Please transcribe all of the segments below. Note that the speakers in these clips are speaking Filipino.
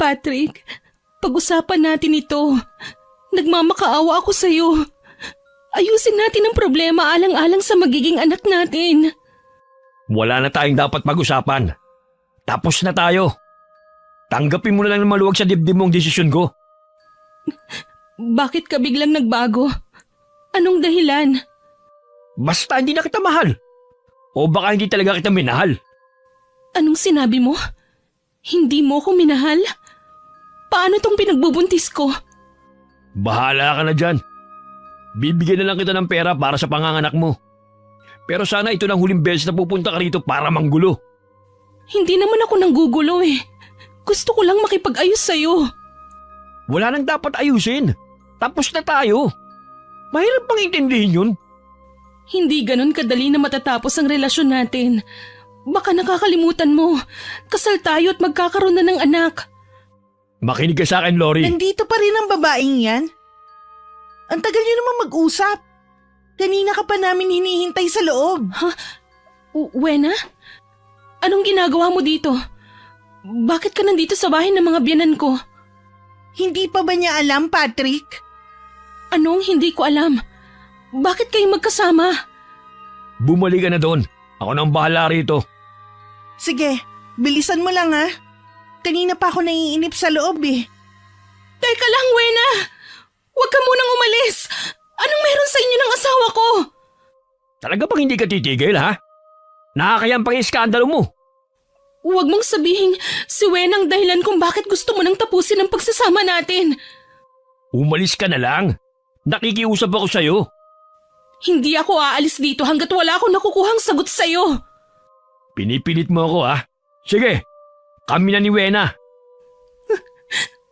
Patrick. Pag-usapan natin ito. Nagmamakaawa ako sa'yo. Ayusin natin ang problema alang-alang sa magiging anak natin. Wala na tayong dapat pag-usapan. Tapos na tayo. Tanggapin mo na lang na maluwag sa dibdib mong desisyon ko. Bakit ka biglang nagbago? Anong dahilan? Basta hindi na kita mahal. O baka hindi talaga kita minahal. Anong sinabi mo? Hindi mo ko minahal? Paano tong pinagbubuntis ko? Bahala ka na dyan. Bibigyan na lang kita ng pera para sa panganganak mo. Pero sana ito ng huling beses na pupunta ka rito para manggulo. Hindi naman ako nanggugulo eh. Gusto ko lang makipag-ayos sa'yo. Wala nang dapat ayusin. Tapos na tayo. Mahirap bang intindihin yun? Hindi ganon kadali na matatapos ang relasyon natin. Baka nakakalimutan mo. Kasal tayo at magkakaroon na ng anak. Makinig ka sa akin, Lori. Nandito pa rin ang babaeng yan? Ang tagal niyo naman mag-usap. Kanina ka pa namin hinihintay sa loob. Ha? Wena? Anong ginagawa mo dito? Bakit ka nandito sa bahay ng mga biyanan ko? Hindi pa ba niya alam, Patrick? Anong hindi ko alam? Bakit kayo magkasama? Bumalik ka na doon. Ako nang bahala rito. Sige, bilisan mo lang ha. Kanina pa ako naiinip sa loob eh. Teka lang, Wena! Huwag ka munang umalis! Anong meron sa inyo ng asawa ko? Talaga bang hindi ka titigil, ha? Nakakayang pang iskandalo mo. Huwag mong sabihin si Wena ang dahilan kung bakit gusto mo nang tapusin ang pagsasama natin. Umalis ka na lang. Nakikiusap ako sa'yo. Hindi ako aalis dito hanggat wala akong nakukuhang sagot sa'yo. Pinipilit mo ako, ha? Sige, kami na ni Wena.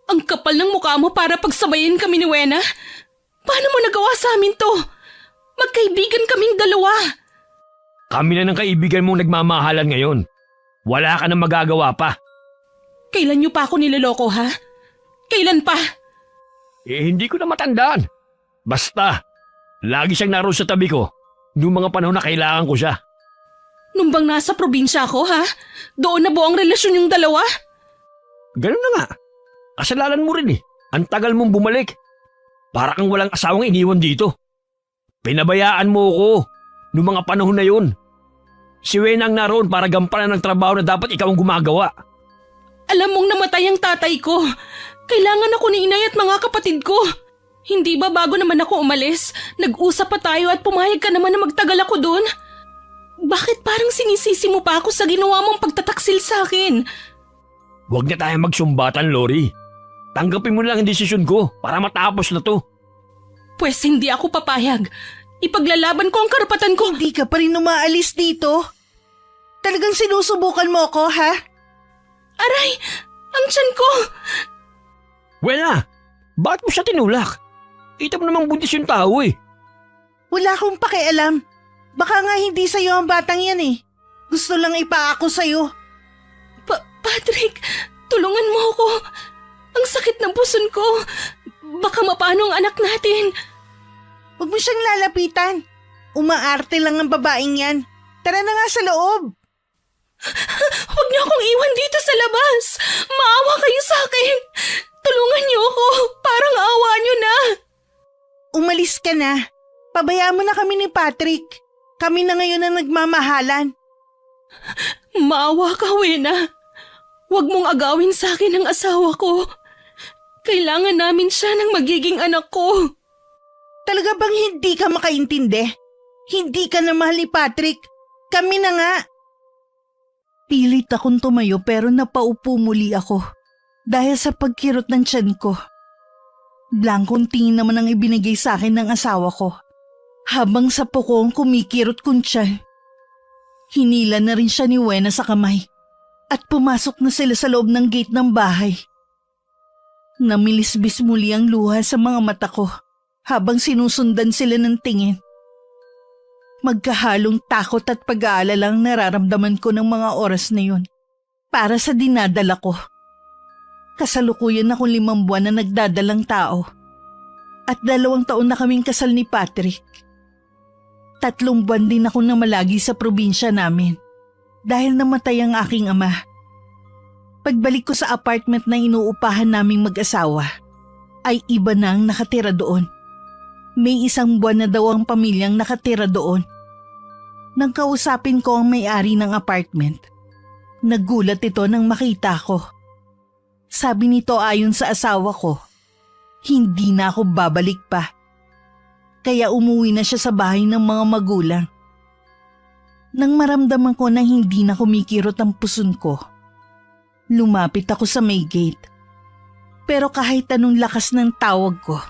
Ang kapal ng mukha mo para pagsabayin kami ni Wena. Paano mo nagawa sa amin to? Magkaibigan kaming dalawa. Kami na ng kaibigan mong nagmamahalan ngayon. Wala ka nang magagawa pa. Kailan niyo pa ako niloloko, ha? Kailan pa? Hindi ko na matandaan. Basta, lagi siyang naroon sa tabi ko noong mga panahon na kailangan ko siya. Nung bang nasa probinsya ako, ha? Doon na buo ang relasyon yung dalawa? Ganun na nga. Kasalanan mo rin eh. Ang tagal mong bumalik. Para kang walang asawang iniwan dito. Pinabayaan mo ko noong mga panahon na yun. Si Wena ang naroon para gampanan ng trabaho na dapat ikaw ang gumagawa. Alam mong namatay ang tatay ko. Kailangan ako ni inay at mga kapatid ko. Hindi ba bago naman ako umalis, nag-usap pa tayo at pumayag ka naman na magtagal ako doon? Bakit parang sinisisi mo pa ako sa ginawa mong pagtataksil sa akin? Huwag na tayong magsumbatan, Lori. Tanggapin mo lang ang desisyon ko para matapos na to. Pwes hindi ako papayag. Ipaglalaban ko ang karapatan ko. Hindi ka pa rin umaalis dito. Talagang sinusubukan mo ako, ha? Aray! Ang tiyan ko! Wena, bakit mo siya tinulak? Kita mo namang buntis yung tao eh. Wala akong pakialam. Baka nga hindi sa'yo ang batang yan eh. Gusto lang ipaako sa'yo. Patrick, tulungan mo ako. Ang sakit ng puson ko. Baka mapano ang anak natin. Huwag mo siyang lalapitan. Umaarte lang ang babaeng yan. Tara na nga sa loob. Huwag niyo akong iwan dito sa labas. Maawa kayo sa akin. Tulungan niyo ako. Parang awa niyo na. Umalis ka na. Pabayaan mo na kami ni Patrick. Kami na ngayon ang nagmamahalan. Maawa ka, Wena. Huwag mong agawin sa akin ang asawa ko. Kailangan namin siya ng magiging anak ko. Talaga bang hindi ka makaintindi? Hindi ka na mahal ni Patrick. Kami na nga. Pilit akong tumayo pero napaupo muli ako dahil sa pagkirot ng tiyan ko. Blankong tingin naman ang ibinigay sa akin ng asawa ko habang sa pukong kumikirot kong tiyan. Hinila na rin siya ni Wena sa kamay at pumasok na sila sa loob ng gate ng bahay. Namilisbis muli ang luha sa mga mata ko habang sinusundan sila ng tingin. Magkahalong takot at pag-aalala ang nararamdaman ko ng mga oras na yun para sa dinadala ko. Kasalukuyan akong 5 buwan na nagdadalang tao at 2 taon na kaming kasal ni Patrick. 3 buwan din akong namalagi sa probinsya namin dahil namatay ang aking ama. Pagbalik ko sa apartment na inuupahan naming mag-asawa, ay iba na ang nakatira doon. May 1 buwan na daw ang pamilyang nakatira doon. Nang kausapin ko ang may-ari ng apartment, nagulat ito nang makita ko. Sabi nito ayon sa asawa ko, hindi na ako babalik pa. Kaya umuwi na siya sa bahay ng mga magulang. Nang maramdaman ko na hindi na kumikirot ang puson ko, lumapit ako sa may gate. Pero kahit anong lakas ng tawag ko,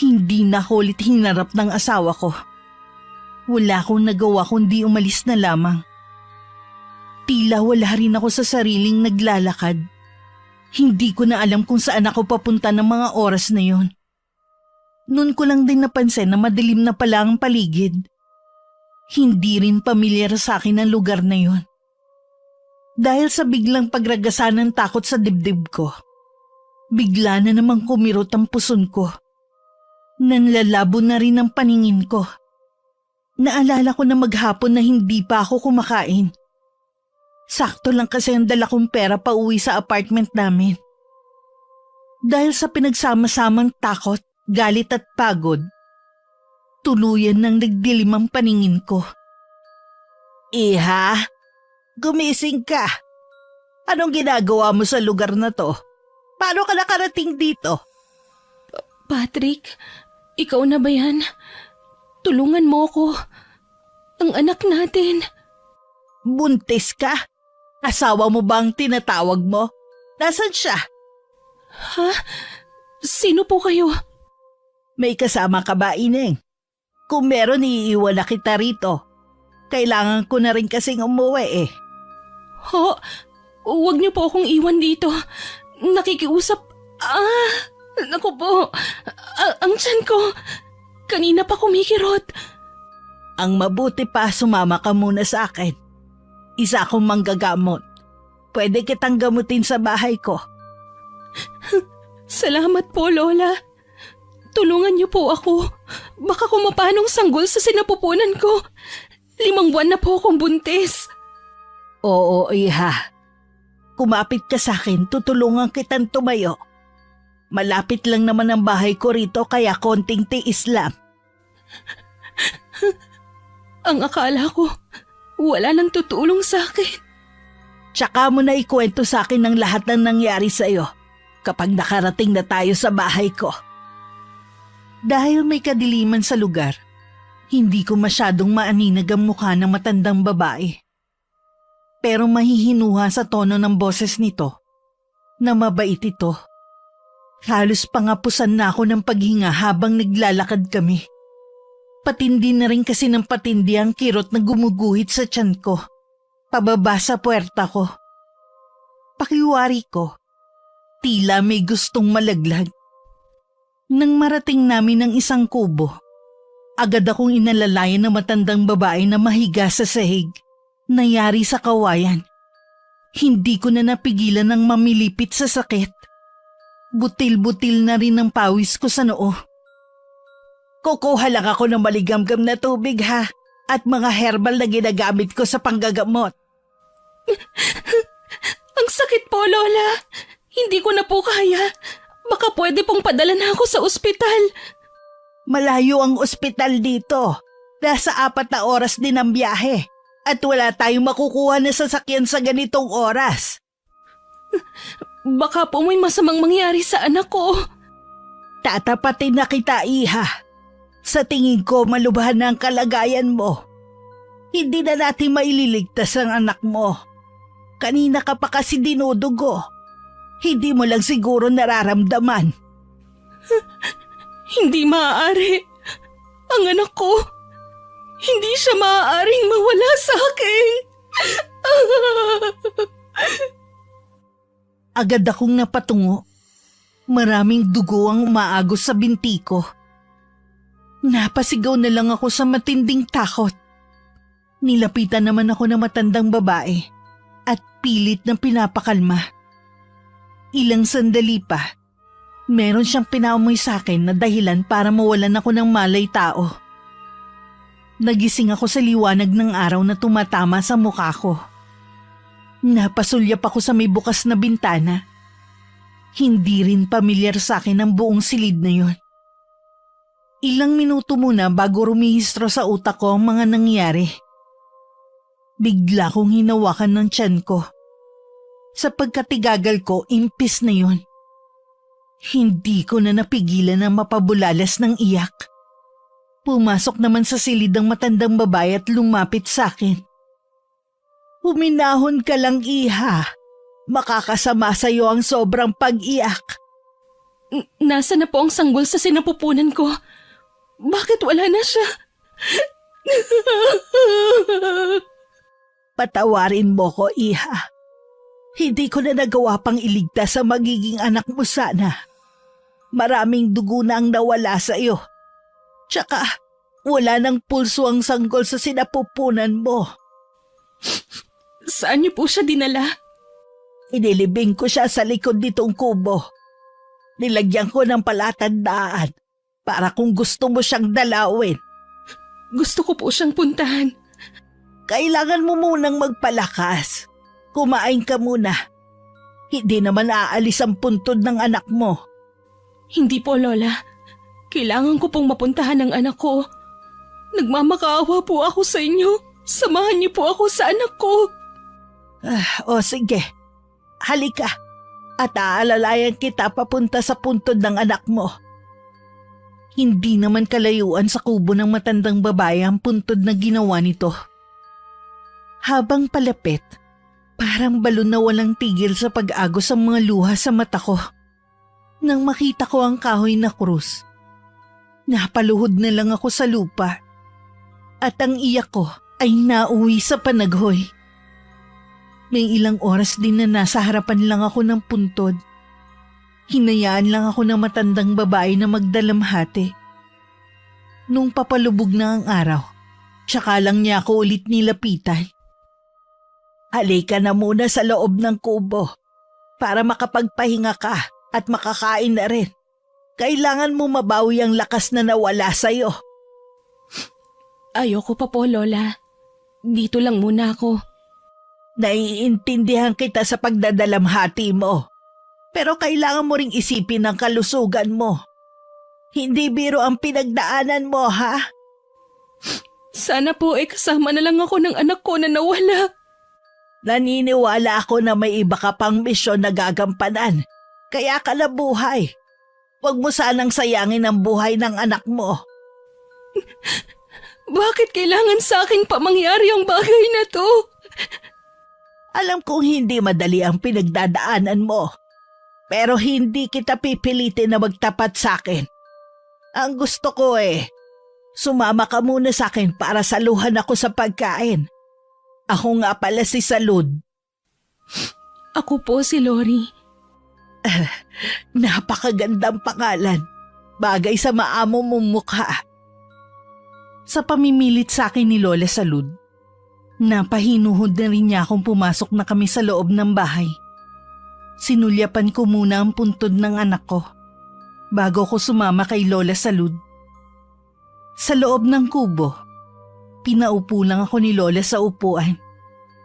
hindi na ko ulit hinarap ng asawa ko. Wala akong nagawa kundi umalis na lamang. Tila wala rin ako sa sariling naglalakad. Hindi ko na alam kung saan ako papunta ng mga oras na yon. Noon ko lang din napansin na madilim na pala ang paligid. Hindi rin pamilyar sa akin ang lugar na yon. Dahil sa biglang pagragasa ng takot sa dibdib ko, bigla na namang kumirot ang puson ko. Nanlalabo na rin ang paningin ko. Naalala ko na maghapon na hindi pa ako kumakain. Sakto lang kasi ang dala kong pera pa uwi sa apartment namin. Dahil sa pinagsama-samang takot, galit at pagod, tuluyan nang nagdilim ang paningin ko. Iha, gumising ka. Anong ginagawa mo sa lugar na to? Paano ka nakarating dito? Patrick, ikaw na ba yan? Tulungan mo ko. Ang anak natin. Buntis ka? Asawa mo ba ang tinatawag mo? Nasaan siya? Ha? Sino po kayo? May kasama ka ba, Ineng? Kung meron, iiwan na kita rito. Kailangan ko na rin kasing umuwi eh. Ho, huwag niyo po akong iwan dito. Nakikiusap. Naku po. Ang tiyan ko. Kanina pa kumikirot. Ang mabuti pa, sumama ka muna sa akin. Isa akong manggagamot. Pwede kitang gamutin sa bahay ko. Salamat po, Lola. Tulungan niyo po ako. Baka kumapanong sanggol sa sinapupunan ko. 5 buwan na po akong buntis. Oo, Iha. Kumapit ka sa akin, tutulungan kitang tumayo. Malapit lang naman ang bahay ko rito kaya konting tiis lang. Ang akala ko, wala nang tutulong sa akin. Tsaka mo na ikwento sa akin ang lahat ng nangyari sa'yo kapag nakarating na tayo sa bahay ko. Dahil may kadiliman sa lugar, hindi ko masyadong maaninag ang mukha ng matandang babae. Pero mahihinuha sa tono ng boses nito na mabait ito. Halos pangapusan na ako ng paghinga habang naglalakad kami. Patindi na rin kasi ng patindi ang kirot na gumuguhit sa tiyan ko, pababa sa puwerta ko. Pakiwari ko, tila may gustong malaglag. Nang marating namin ng isang kubo, agad akong inalalayan ng matandang babae na mahiga sa sahig, nayari sa kawayan. Hindi ko na napigilan ng mamilipit sa sakit. Butil-butil na rin ang pawis ko sa noo. Kukuha lang ako ng maligamgam na tubig ha, at mga herbal na ginagamit ko sa panggagamot. Ang sakit po, Lola. Hindi ko na po kaya. Baka pwede pong padala na ako sa ospital. Malayo ang ospital dito. Nasa 4 na oras din ang biyahe. At wala tayong makukuha na sasakyan sa ganitong oras. Baka po may masamang mangyari sa anak ko. Tatapatin na kita, Iha. Sa tingin ko, malubhan na ang kalagayan mo. Hindi na natin maililigtas ang anak mo. Kanina ka pa kasi dinudugo. Hindi mo lang siguro nararamdaman. Hindi maaari. Ang anak ko, hindi siya maaaring mawala sa akin. Agad akong napatungo. Maraming dugo ang umaagos sa binti ko. Napasigaw na lang ako sa matinding takot. Nilapitan naman ako ng matandang babae at pilit na pinapakalma. Ilang sandali pa, meron siyang pinaumoy sa akin na dahilan para mawalan ako ng malay tao. Nagising ako sa liwanag ng araw na tumatama sa mukha ko. Napasulyap ako sa may bukas na bintana. Hindi rin pamilyar sa akin ang buong silid na yon. Ilang minuto muna bago rumihistro sa utak ko ang mga nangyari. Bigla kong hinawakan ng tiyan ko. Sa pagkatigagal ko, impis na yon. Hindi ko na napigilan ang mapabulalas ng iyak. Pumasok naman sa silid ang matandang babae at lumapit sa akin. Huminahon ka lang, iha. Makakasama sa iyo ang sobrang pag-iyak. Nasa na po ang sanggol sa sinapupunan ko? Bakit wala na siya? Patawarin mo ko, iha. Hindi ko na nagawa pang iligtas sa magiging anak mo sana. Maraming dugo na ang nawala sa iyo. Tsaka, wala nang pulso ang sanggol sa sinapupunan mo. Saan niyo po siya dinala? Inilibing ko siya sa likod nitong kubo. Nilagyan ko ng palatandaan para kung gusto mo siyang dalawin. Gusto ko po siyang puntahan. Kailangan mo munang magpalakas. Kumain ka muna. Hindi naman aalis ang puntod ng anak mo. Hindi po, Lola. Kailangan ko pong mapuntahan ang anak ko. Nagmamakaawa po ako sa inyo. Samahan niyo po ako sa anak ko. O sige, halika at aalalayan kita papunta sa puntod ng anak mo. Hindi naman kalayuan sa kubo ng matandang babae ang puntod na ginawa nito. Habang palapit, parang balon na walang tigil sa pag-agos ang mga luha sa mata ko. Nang makita ko ang kahoy na krus, napaluhod na lang ako sa lupa at ang iyak ko ay nauwi sa panaghoy. May ilang oras din na nasa harapan lang ako ng puntod. Hinayaan lang ako ng matandang babae na magdalamhati. Nung papalubog na ang araw, tsaka lang niya ako ulit nilapitan. Halika na muna sa loob ng kubo para makapagpahinga ka at makakain na rin. Kailangan mo mabawi ang lakas na nawala sa'yo. Ayoko pa po, Lola. Dito lang muna ako. Naiintindihan kita sa pagdadalamhati mo. Pero kailangan mo ring isipin ang kalusugan mo. Hindi biro ang pinagdaanan mo, ha? Sana po kasama na lang ako ng anak ko na nawala. Naniniwala ako na may iba ka pang misyon na gagampanan. Kaya ka nabuhay. Huwag mo sanang sayangin ang buhay ng anak mo. Bakit kailangan sa akin pa mangyari ang bagay na to? Alam kong hindi madali ang pinagdadaanan mo. Pero hindi kita pipilitin na magtapat sa akin. Ang gusto ko sumama ka muna sa akin para saluhan ako sa pagkain. Ako nga pala si Salud. Ako po si Lori. Napakagandang pangalan. Bagay sa maamo mong mukha. Sa pamimilit sa akin ni Lola Salud, napahinuhod na rin niya akong pumasok na kami sa loob ng bahay. Sinulyapan ko muna ang puntod ng anak ko bago ko sumama kay Lola Salud. Sa loob ng kubo, pinaupo lang ako ni Lola sa upuan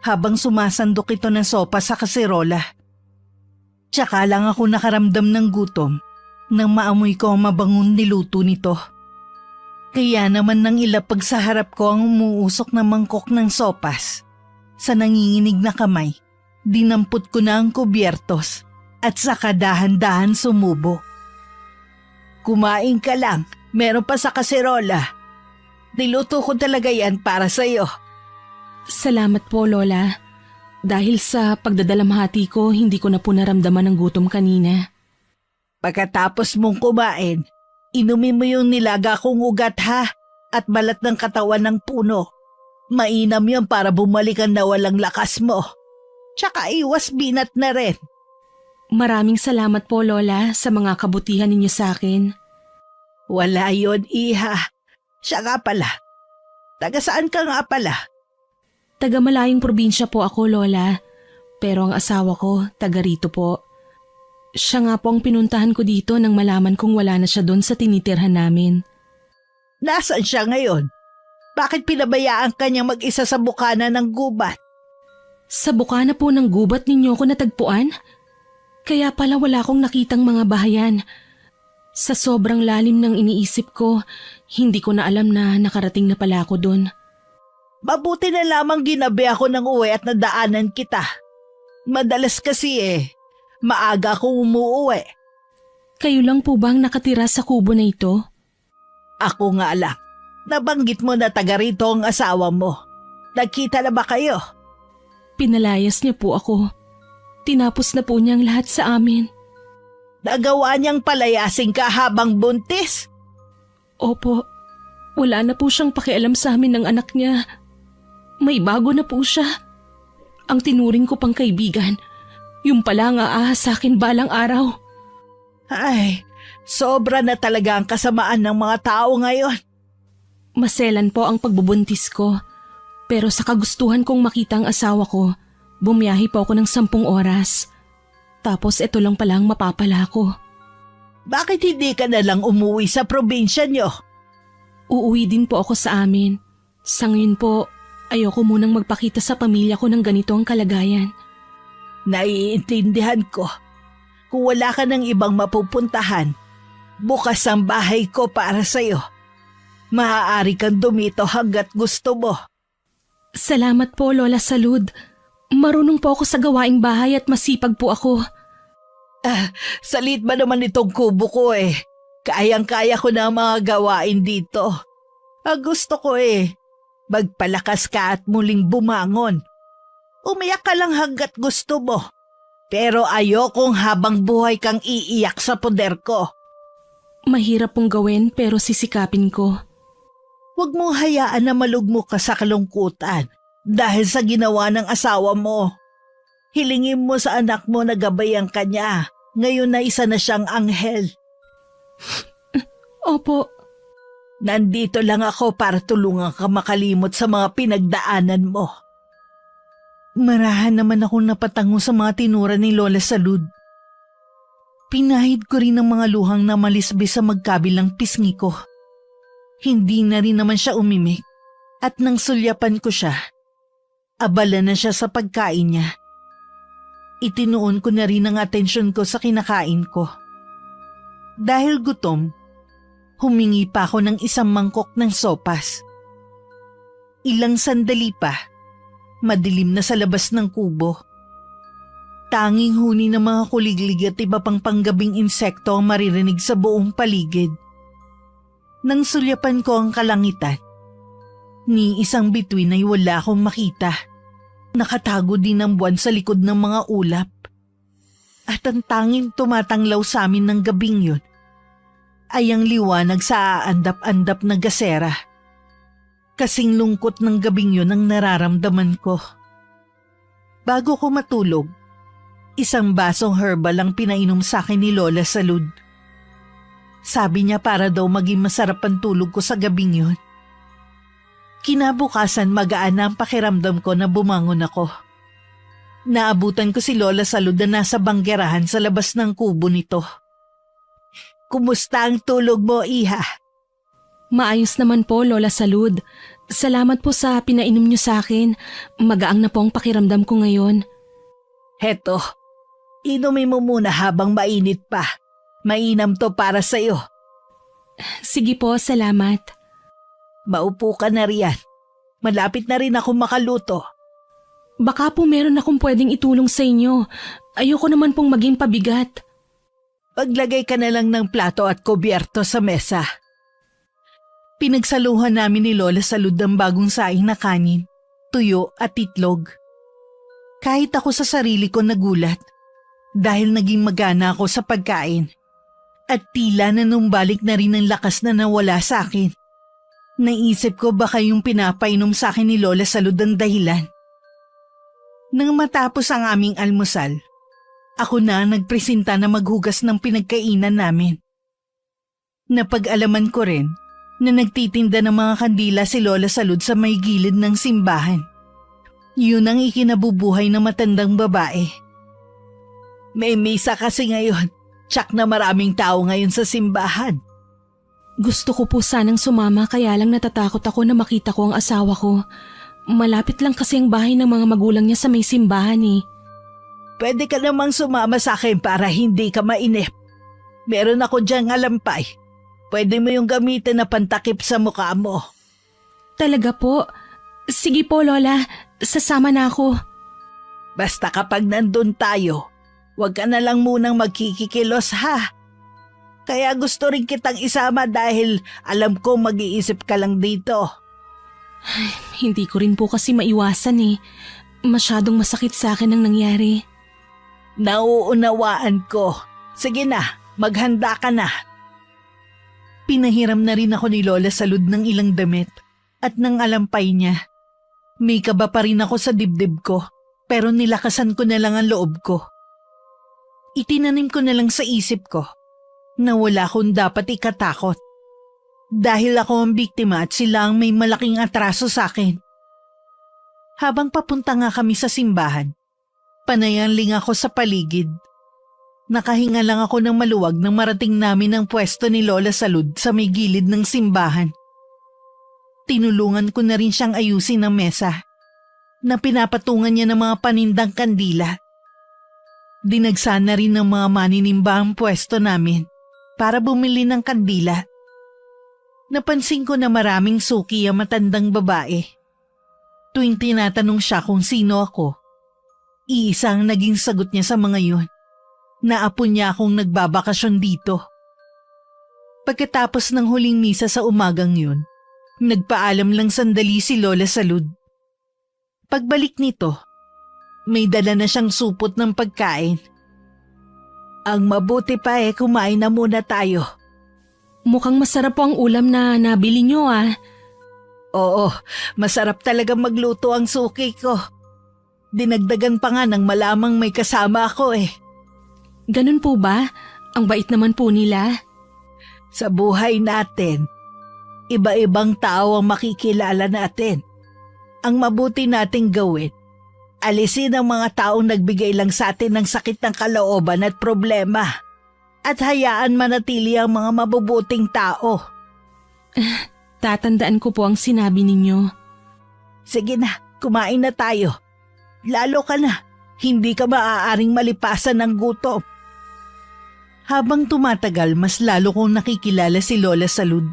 habang sumasandok ito ng sopa sa kaserola. Tsaka lang ako nakaramdam ng gutom nang maamoy ko ang mabangon niluto nito. Kaya naman nang ilapag sa harap ko ang umuusok na mangkok ng sopas, sa nanginginig na kamay, dinampot ko na ang kubyertos at saka dahan-dahan sumubo. Kumain ka lang, meron pa sa kaserola. Niluto ko talaga yan para sa'yo. Salamat po, Lola. Dahil sa pagdadalamhati ko, hindi ko na po naramdaman ng gutom kanina. Pagkatapos mong kumain, inumin mo yung nilaga kong ugat ha at balat ng katawan ng puno. Mainam yun para bumalik ang nawalang lakas mo. Tsaka iwas binat na rin. Maraming salamat po, Lola, sa mga kabutihan ninyo sa akin. Wala yun, iha. Siya nga pala. Taga saan ka nga pala? Taga malayong probinsya po ako, Lola. Pero ang asawa ko, taga rito po. Siya nga po ang pinuntahan ko dito nang malaman kong wala na siya doon sa tinitirhan namin. Nasaan siya ngayon? Bakit pinabayaan ka niyang mag-isa sa bukana ng gubat? Sa bukana po ng gubat ninyo ko natagpuan? Kaya pala wala akong nakitang mga bahayan. Sa sobrang lalim ng iniisip ko, hindi ko na alam na nakarating na pala ako doon. Mabuti na lamang ginabi ako ng uwi at nadaanan kita. Madalas kasi maaga akong umuuwi. Kayo lang po bang nakatira sa kubo na ito? Ako nga lang. Nabanggit mo na taga rito ang asawa mo. Nagkita na ba kayo? Pinalayas niya po ako. Tinapos na po niyang lahat sa amin. Nagawa niyang palayasin ka habang buntis? Opo, wala na po siyang pakialam sa amin ng anak niya. May bago na po siya. Ang tinuring ko pang kaibigan, yung pala nga sa akin balang araw. Ay, sobra na talaga ang kasamaan ng mga tao ngayon. Maselan po ang pagbubuntis ko. Pero sa kagustuhan kong makita ang asawa ko, bumiyahe po ako ng 10 oras. Tapos ito lang palang mapapala ko. Bakit hindi ka na lang umuwi sa probinsya niyo? Uuwi din po ako sa amin. Sa ngayon po, ayoko munang magpakita sa pamilya ko ng ganito ang kalagayan. Naiintindihan ko. Kung wala ka ng ibang mapupuntahan, bukas ang bahay ko para sa'yo. Maaari kang dumito hanggat gusto mo. Salamat po, Lola Salud. Marunong po ako sa gawaing bahay at masipag po ako. Salit ba naman itong kubo ko Kayang-kaya ko na ang mga gawain dito. Ang gusto ko magpalakas ka at muling bumangon. Umiyak ka lang hanggat gusto mo. Pero ayokong habang buhay kang iiyak sa poder ko. Mahirap pong gawin pero sisikapin ko. Huwag mong hayaan na malugmok ka sa kalungkutan dahil sa ginawa ng asawa mo. Hilingin mo sa anak mo na gabayan ka niya. Ngayon na isa na siyang anghel. Opo. Nandito lang ako para tulungan ka makalimot sa mga pinagdaanan mo. Marahan naman akong napatango sa mga tinura ni Lola Salud. Pinahid ko rin ang mga luhang na malisbis sa magkabilang pisngi ko. Hindi na rin naman siya umimik at nang sulyapan ko siya, abala na siya sa pagkain niya. Itinuon ko na rin ang atensyon ko sa kinakain ko. Dahil gutom, humingi pa ako ng isang mangkok ng sopas. Ilang sandali pa, madilim na sa labas ng kubo. Tanging huni ng mga kuliglig at iba pang panggabing insekto ang maririnig sa buong paligid. Nang sulyapan ko ang kalangitan, ni isang bituin ay wala akong makita. Nakatago din ang buwan sa likod ng mga ulap. At ang tanging tumatanglaw sa amin ng gabing yun ay ang liwanag sa aandap-andap na gasera. Kasing lungkot ng gabing yun ang nararamdaman ko. Bago ko matulog, isang basong herbal ang pinainom sa akin ni Lola Salud. Sabi niya para daw maging masarap ang tulog ko sa gabing yun. Kinabukasan magaan na ang pakiramdam ko na bumangon ako. Naabutan ko si Lola Salud na nasa banggerahan sa labas ng kubo nito. Kumusta ang tulog mo, Iha? Maayos naman po, Lola Salud. Salamat po sa pinainom niyo sa akin. Magaang na po ang pakiramdam ko ngayon. Heto, inumin mo muna habang mainit pa. Mainam to para sa'yo. Sige po, salamat. Maupo ka na riyan. Malapit na rin ako makaluto. Baka po meron akong pwedeng itulong sa inyo. Ayoko naman pong maging pabigat. Paglagay ka na lang ng plato at kubyerto sa mesa. Pinagsaluhan namin ni Lola Salud ang bagong saing na kanin, tuyo at itlog. Kahit ako sa sarili ko nagulat dahil naging magana ako sa pagkain. At tila nanumbalik na rin ang lakas na nawala sa akin. Naisip ko baka yung pinapainom sa akin ni Lola Salud ang dahilan. Nang matapos ang aming almusal, ako na nagpresenta na maghugas ng pinagkainan namin. Napag-alaman ko rin na nagtitinda ng mga kandila si Lola Salud sa may gilid ng simbahan. Yun ang ikinabubuhay ng matandang babae. May misa kasi ngayon. Tsak na maraming tao ngayon sa simbahan. Gusto ko po sanang sumama kaya lang natatakot ako na makita ko ang asawa ko. Malapit lang kasi ang bahay ng mga magulang niya sa may simbahan eh. Pwede ka namang sumama sa akin para hindi ka mainip. Meron ako diyang alampay. Pwede mo yung gamitin na pantakip sa mukha mo. Talaga po? Sige po, Lola. Sasama na ako. Basta kapag nandun tayo, huwag ka na lang munang magkikikilos ha. Kaya gusto rin kitang isama dahil alam ko mag-iisip ka lang dito. Hindi ko rin po kasi maiwasan eh. Masyadong masakit sa akin ang nangyari. Nauunawaan ko. Sige na, maghanda ka na. Pinahiram na rin ako ni Lola Salud ng ilang damit at ng alampay niya. May kaba pa rin ako sa dibdib ko, pero nilakasan ko na lang ang loob ko. Itinanim ko na lang sa isip ko na wala akong dapat ikatakot. Dahil ako ang biktima at sila ang may malaking atraso sa akin. Habang papunta nga kami sa simbahan, panayanling ako sa paligid. Nakahinga lang ako ng maluwag nang marating namin ang pwesto ni Lola Salud sa may gilid ng simbahan. Tinulungan ko na rin siyang ayusin ang mesa na pinapatungan niya ng mga panindang kandila. Dinagsa na rin ng mga maninimba ang pwesto namin para bumili ng kandila. Napansin ko na maraming suki ang matandang babae. Tuwing tinatanong siya kung sino ako, iisang naging sagot niya sa mga yun. Naapo niya akong nagbabakasyon dito. Pagkatapos ng huling misa sa umagang yun, nagpaalam lang sandali si Lola Salud. Pagbalik nito, may dala na siyang supot ng pagkain. Ang mabuti pa kumain na muna tayo. Mukhang masarap po ang ulam na nabili niyo ah. Oo, masarap talaga magluto ang suki ko. Dinagdagan pa nga nang malamang may kasama ako Ganun po ba? Ang bait naman po nila. Sa buhay natin, iba-ibang tao ang makikilala natin. Ang mabuti nating gawin, alisin ang mga taong nagbigay lang sa atin ng sakit ng kalooban at problema. At hayaan manatili ang mga mabubuting tao. Tatandaan ko po ang sinabi ninyo. Sige na, kumain na tayo. Lalo ka na, hindi ka maaaring malipasan ng gutom. Habang tumatagal, mas lalo kong nakikilala si Lola Salud.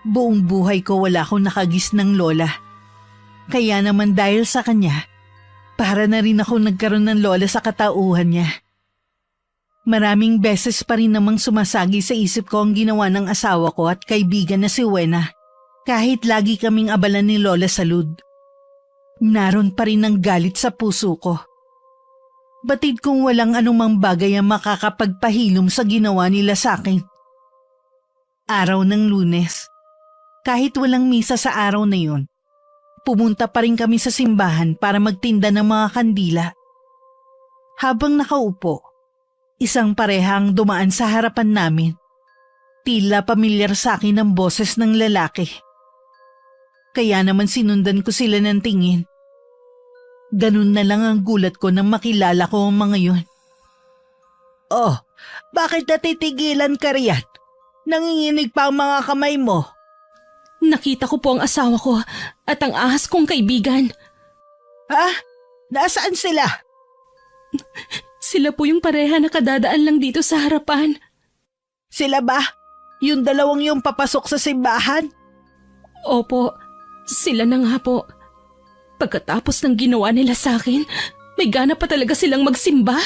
Buong buhay ko wala akong nakagis ng lola. Kaya naman dahil sa kanya, para na rin ako nagkaroon ng lola sa katauhan niya. Maraming beses pa rin namang sumasagi sa isip ko ang ginawa ng asawa ko at kaibigan na si Wena, kahit lagi kaming abala ni Lola Salud. Naroon pa rin ang galit sa puso ko. Batid kong walang anumang bagay ang makakapagpahilom sa ginawa nila sa akin. Araw ng Lunes, kahit walang misa sa araw na yun, pumunta pa rin kami sa simbahan para magtinda ng mga kandila. Habang nakaupo, isang parehang dumaan sa harapan namin. Tila pamilyar sa akin ang boses ng lalaki. Kaya naman sinundan ko sila ng tingin. Ganun na lang ang gulat ko nang makilala ko ang mga yun. Oh, bakit natitigilan ka riyan? Nanginginig pa ang mga kamay mo. Nakita ko po ang asawa ko at ang ahas kong kaibigan. Ha? Nasaan sila? Sila po yung pareha na kadadaan lang dito sa harapan. Sila ba? Yung dalawang yung papasok sa simbahan? Opo, sila na nga po. Pagkatapos ng ginawa nila sa akin, may gana pa talaga silang magsimba.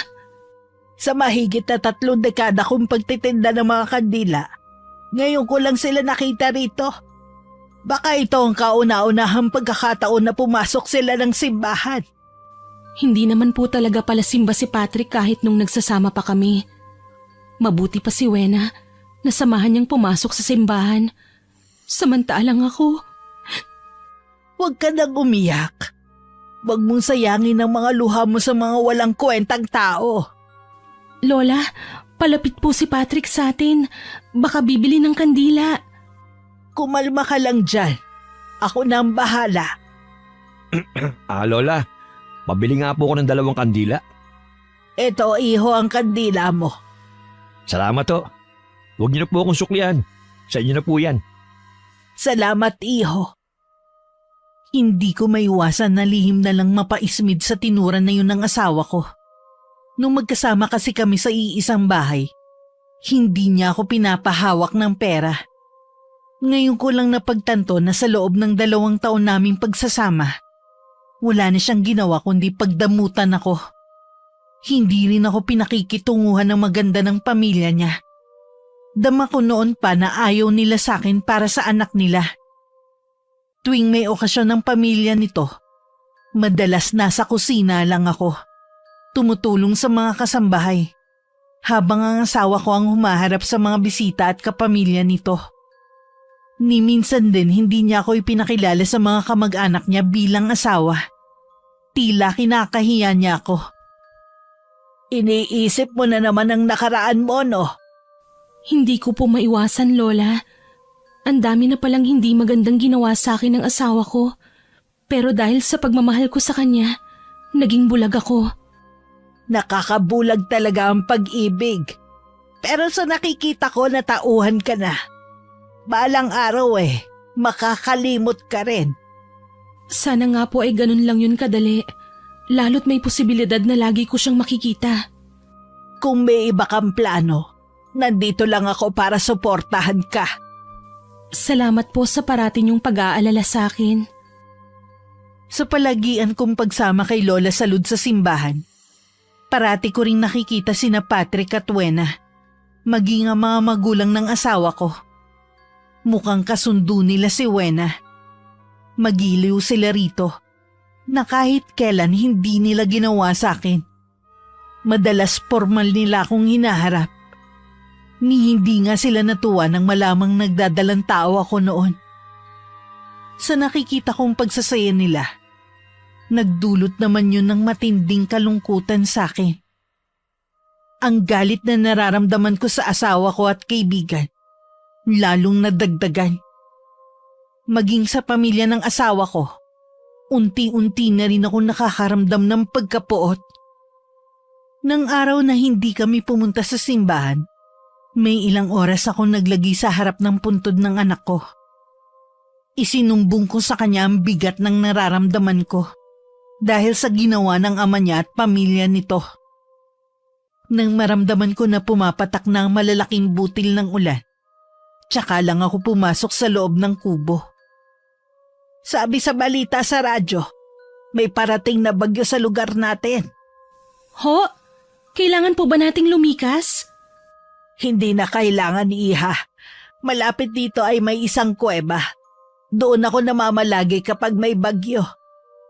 Sa mahigit na 3 dekada kong pagtitinda ng mga kandila, ngayon ko lang sila nakita rito. Baka ito ang kauna-unahang pagkakataon na pumasok sila ng simbahan. Hindi naman po talaga pala simba si Patrick kahit nung nagsasama pa kami. Mabuti pa si Wena, nasamahan niyang pumasok sa simbahan. Samantalang ako. Huwag ka nang umiyak. Huwag mong sayangin ang mga luha mo sa mga walang kwentang tao. Lola, palapit po si Patrick sa atin. Baka bibili ng kandila. Kumalma ka lang dyan. Ako na ang bahala. Lola, pabili nga po ako ng 2 kandila. Ito, iho, ang kandila mo. Salamat to. Huwag niyo na po akong suklian. Sa inyo na po yan. Salamat, iho. Hindi ko maiwasan na lihim na lang mapaismid sa tinuran na yun ng asawa ko. Nung magkasama kasi kami sa iisang bahay, hindi niya ako pinapahawak ng pera. Ngayon ko lang napagtanto na sa loob ng 2 taon naming pagsasama, wala na siyang ginawa kundi pagdamutan ako. Hindi rin ako pinakikitunguhan ng maganda ng pamilya niya. Dama ko noon pa na ayaw nila sa akin para sa anak nila. Tuwing may okasyon ng pamilya nito, madalas nasa kusina lang ako, tumutulong sa mga kasambahay, habang ang asawa ko ang humaharap sa mga bisita at kapamilya nito. Ni minsan din hindi niya ako ipinakilala sa mga kamag-anak niya bilang asawa. Tila kinakahiya niya ako. Iniisip mo na naman ang nakaraan mo, no? Hindi ko po maiwasan, Lola. Ang dami na palang hindi magandang ginawa sa akin ng asawa ko. Pero dahil sa pagmamahal ko sa kanya, naging bulag ako. Nakakabulag talaga ang pag-ibig. Pero sa nakikita ko na tauhan ka na. Balang araw makakalimot ka rin. Sana nga po ay ganun lang yun kadali. Lalo't may posibilidad na lagi ko siyang makikita. Kung may iba kang plano, nandito lang ako para suportahan ka. Salamat po sa parati niyong pag-aalala sa akin. Sa palagian kong pagsama kay Lola Salud sa simbahan, parati ko ring nakikita sina Patrick at Wena, maging ang mga magulang ng asawa ko. Mukhang kasundo nila si Wena. Magiliw sila rito, na kahit kailan hindi nila ginawa sa akin. Madalas formal nila akong hinaharap. Ni hindi nga sila natuwa nang malamang nagdadalang tao ako noon. Sa nakikita kong pagsasaya nila, nagdulot naman yun ng matinding kalungkutan sa akin. Ang galit na nararamdaman ko sa asawa ko at kaibigan, lalong nadagdagan. Maging sa pamilya ng asawa ko, unti-unti na rin ako nakakaramdam ng pagkapuot. Nang araw na hindi kami pumunta sa simbahan, may ilang oras ako naglagi sa harap ng puntod ng anak ko. Isinumbong ko sa kanya ang bigat ng nararamdaman ko dahil sa ginawa ng ama niya at pamilya nito. Nang maramdaman ko na pumapatak na ang malalaking butil ng ulan, tsaka lang ako pumasok sa loob ng kubo. Sabi sa balita sa radyo, may parating na bagyo sa lugar natin. Ho? Kailangan po ba nating lumikas? Hindi na kailangan, iha. Malapit dito ay may isang kuweba. Doon ako namamalagi kapag may bagyo.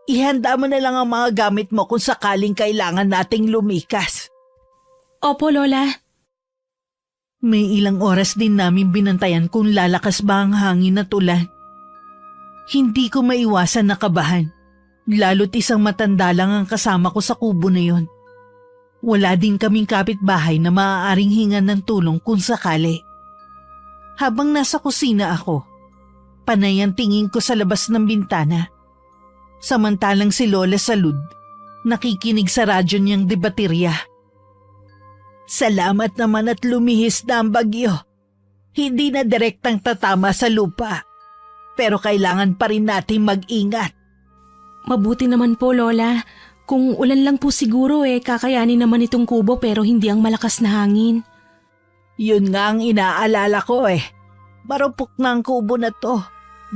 Ihanda mo na lang ang mga gamit mo kung sakaling kailangan nating lumikas. Opo, Lola. May ilang oras din namin binantayan kung lalakas ba ang hangin at ulan. Hindi ko maiwasan na kabahan, lalo't isang matanda lang ang kasama ko sa kubo na yon. Wala din kaming kapitbahay na maaaring hingan ng tulong kung sakali. Habang nasa kusina ako, panay ang tingin ko sa labas ng bintana. Samantalang si Lola Salud, nakikinig sa radyo niyang debaterya. Salamat naman at lumihis na ang bagyo. Hindi na direktang tatama sa lupa. Pero kailangan pa rin natin mag-ingat. Mabuti naman po, Lola. Kung ulan lang po siguro kakayanin naman itong kubo pero hindi ang malakas na hangin. Yun nga ang inaalala ko Marupok na ang kubo na to.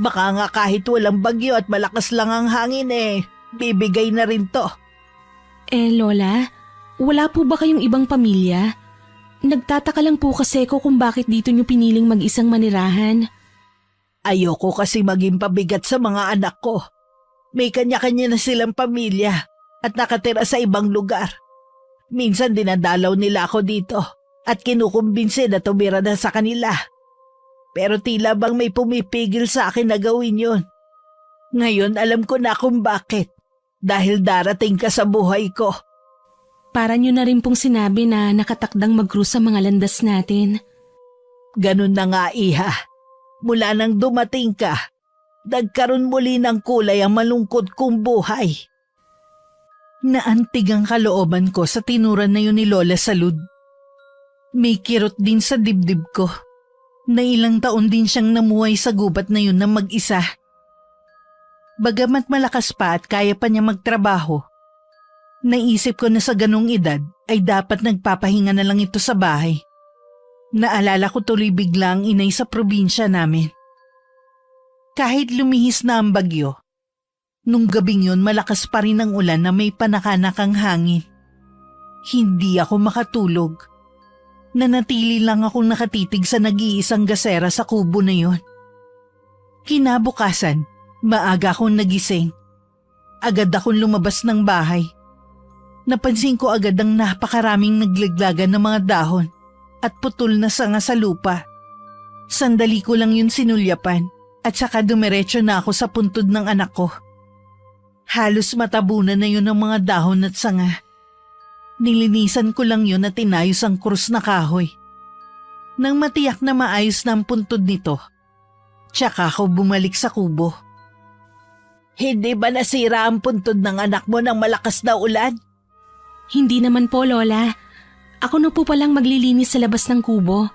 Baka nga kahit walang bagyo at malakas lang ang hangin bibigay na rin to. Lola, wala po ba kayong ibang pamilya? Nagtataka lang po kasi ko kung bakit dito nyo piniling mag-isang manirahan. Ayoko kasi maging pabigat sa mga anak ko. May kanya-kanya na silang pamilya at nakatira sa ibang lugar. Minsan dinadalaw nila ako dito at kinukumbinsi na tumira na sa kanila. Pero tila bang may pumipigil sa akin na gawin yun. Ngayon alam ko na kung bakit. Dahil darating ka sa buhay ko. Para nyo na rin pong sinabi na nakatakdang mag-cruise sa mga landas natin. Ganun na nga, iha. Mula nang dumating ka, nagkaroon muli ng kulay ang malungkot kong buhay. Naantig ang kalooban ko sa tinuran na yun ni Lola Salud. May kirot din sa dibdib ko na ilang taon din siyang namuhay sa gubat na yun na mag-isa. Bagamat malakas pa at kaya pa niya magtrabaho, naisip ko na sa ganung edad ay dapat nagpapahinga na lang ito sa bahay. Naalala ko tuloy bigla ang inay sa probinsya namin. Kahit lumihis na ang bagyo, nung gabing yun malakas pa rin ang ulan na may panakanakang hangin. Hindi ako makatulog. Nanatili lang akong nakatitig sa nag-iisang gasera sa kubo na yun. Kinabukasan, maaga akong nagising. Agad akong lumabas ng bahay. Napansin ko agad ang napakaraming naglaglagan ng mga dahon at putol na sanga sa lupa. Sandali ko lang yun sinulyapan at saka dumiretso na ako sa puntod ng anak ko. Halos matabunan na yun ang mga dahon at sanga. Nilinisan ko lang yun at tinayos ang krus na kahoy. Nang matiyak na maayos na ang puntod nito, tsaka ako bumalik sa kubo. Hindi ba nasira ang puntod ng anak mo ng malakas na ulan? Hindi naman po, Lola. Ako na po palang maglilinis sa labas ng kubo.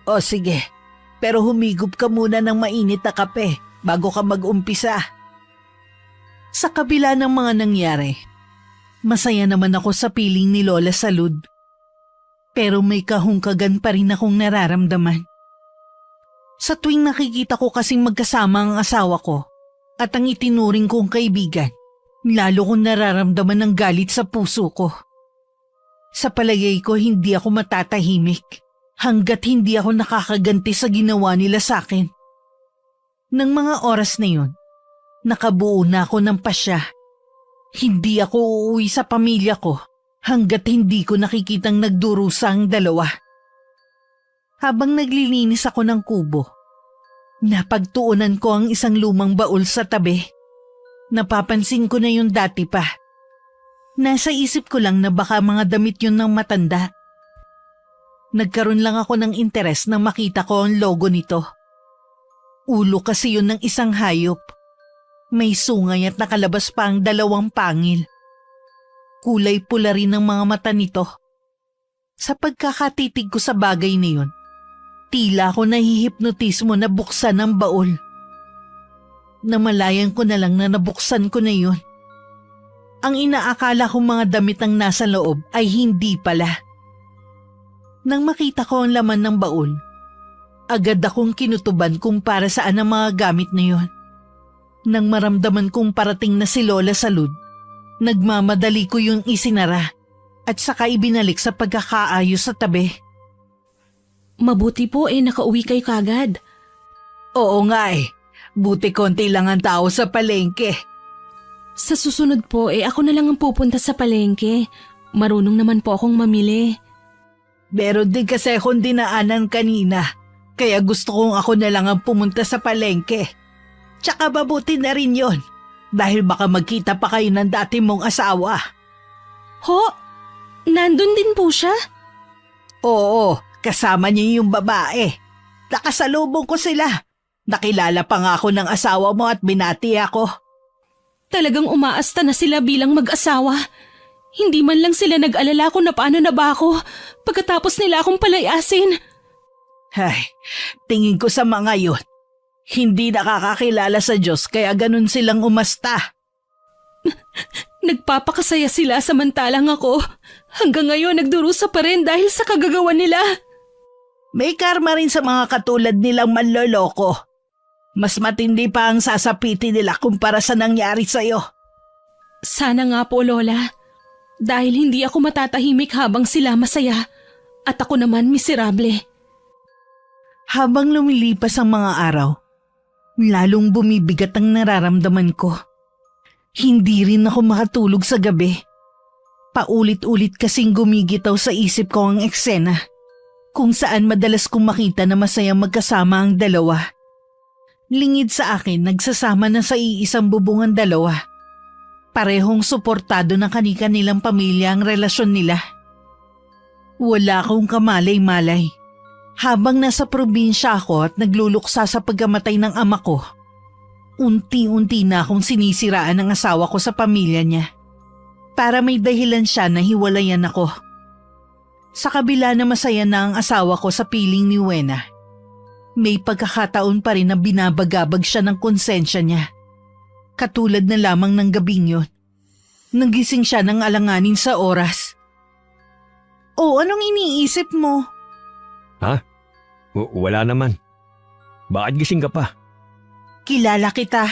O sige, pero humigop ka muna ng mainit na kape bago ka mag-umpisa. Sa kabila ng mga nangyari, masaya naman ako sa piling ni Lola Salud. Pero may kahungkagan pa rin akong nararamdaman. Sa tuwing nakikita ko kasing magkasama ang asawa ko at ang itinuring kong kaibigan, lalo kong nararamdaman ng galit sa puso ko. Sa palagay ko hindi ako matatahimik hanggat hindi ako nakakaganti sa ginawa nila sa akin. Nang mga oras na yun, nakabuo na ako ng pasya. Hindi ako uuwi sa pamilya ko hanggat hindi ko nakikitang nagdurusa ang dalawa. Habang naglilinis ako ng kubo, napagtuunan ko ang isang lumang baul sa tabi. Napapansin ko na yun dati pa. Nasa isip ko lang na baka mga damit yun ng matanda. Nagkaroon lang ako ng interes nang makita ko ang logo nito. Ulo kasi yun ng isang hayop. May sungay at nakalabas pa ang 2 pangil. Kulay pula rin ang mga mata nito. Sa pagkakatitig ko sa bagay na yun, tila ako nahihipnotismo na buksan ang baul. Namalayan ko na lang na nabuksan ko na yun. Ang inaakala kong mga damit ang nasa loob ay hindi pala. Nang makita ko ang laman ng baul, agad akong kinutuban kung para saan ang mga gamit na yun. Nang maramdaman kong parating na si Lola Salud, nagmamadali ko yung isinara at saka ibinalik sa pagkakaayos sa tabi. Mabuti po nakauwi kayo kagad. Oo nga buti konti lang ang tao sa palengke. Sa susunod po ako na lang ang pupunta sa palengke. Marunong naman po akong mamili. Meron din kasi akong dinaanan kanina, kaya gusto kong ako na lang ang pumunta sa palengke. Tsaka mabuti na rin yon, dahil baka magkita pa kayo ng dati mong asawa. Ho? Nandun din po siya? Oo, kasama niya yung babae. Nakasalubong ko sila. Nakilala pa nga ako ng asawa mo at binati ako. Talagang umaasta na sila bilang mag-asawa. Hindi man lang sila nag-alala kung na paano na ba ako pagkatapos nila akong palayasin. Ay, tingin ko sa mga yun. Hindi nakakakilala sa Diyos kaya ganun silang umasta. Nagpapakasaya sila samantalang ako. Hanggang ngayon nagdurusa pa rin dahil sa kagagawa nila. May karma rin sa mga katulad nilang manloloko. Mas matindi pa ang sasapiti nila kumpara sa nangyari sa'yo. Sana nga po, Lola. Dahil hindi ako matatahimik habang sila masaya at ako naman miserable. Habang lumilipas ang mga araw, lalong bumibigat ang nararamdaman ko. Hindi rin ako makatulog sa gabi. Paulit-ulit kasing gumigitaw sa isip ko ang eksena kung saan madalas kong makita na masayang magkasama ang dalawa. Lingid sa akin, nagsasama na sa iisang bubong ang dalawa. Parehong suportado ng kani-kanilang pamilya ang relasyon nila. Wala akong kamalay-malay. Habang nasa probinsya ako at nagluluksa sa pagkamatay ng ama ko, unti-unti na akong sinisiraan ng asawa ko sa pamilya niya. Para may dahilan siya na hiwalayan ako. Sa kabila na masaya na ang asawa ko sa piling ni Wena, may pagkakataon pa rin na binabagabag siya ng konsensya niya. Katulad na lamang ng gabing yun. Nagising siya ng alanganin sa oras. O anong iniisip mo? Wala naman. Bakit gising ka pa? Kilala kita.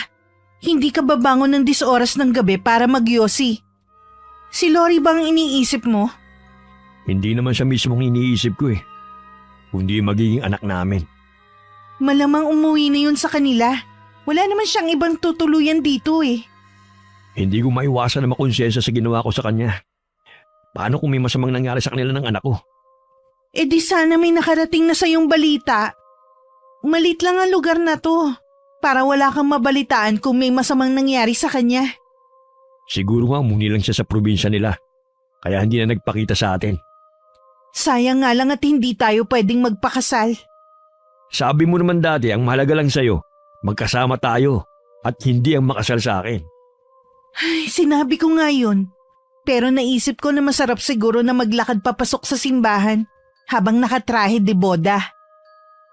Hindi ka babangon ng 10 oras ng gabi para magyosi. Si Lori bang iniisip mo? Hindi naman siya mismong iniisip ko eh. Kundi magiging anak namin. Malamang umuwi na yun sa kanila. Wala naman siyang ibang tutuluyan dito eh. Hindi ko maiwasan na makonsensya sa ginawa ko sa kanya. Paano kung may masamang nangyari sa kanila ng anak ko? E di sana may nakarating na sa iyong balita. Malit lang ang lugar na to. Para wala kang mabalitaan kung may masamang nangyari sa kanya. Siguro nga muni lang siya sa probinsya nila. Kaya hindi na nagpakita sa atin. Sayang nga lang at hindi tayo pwedeng magpakasal. Sabi mo naman dati ang mahalaga lang sa'yo, magkasama tayo at hindi ang makasal sa akin. Ay, sinabi ko nga yun. Pero naisip ko na masarap siguro na maglakad papasok sa simbahan habang nakatrahe de boda.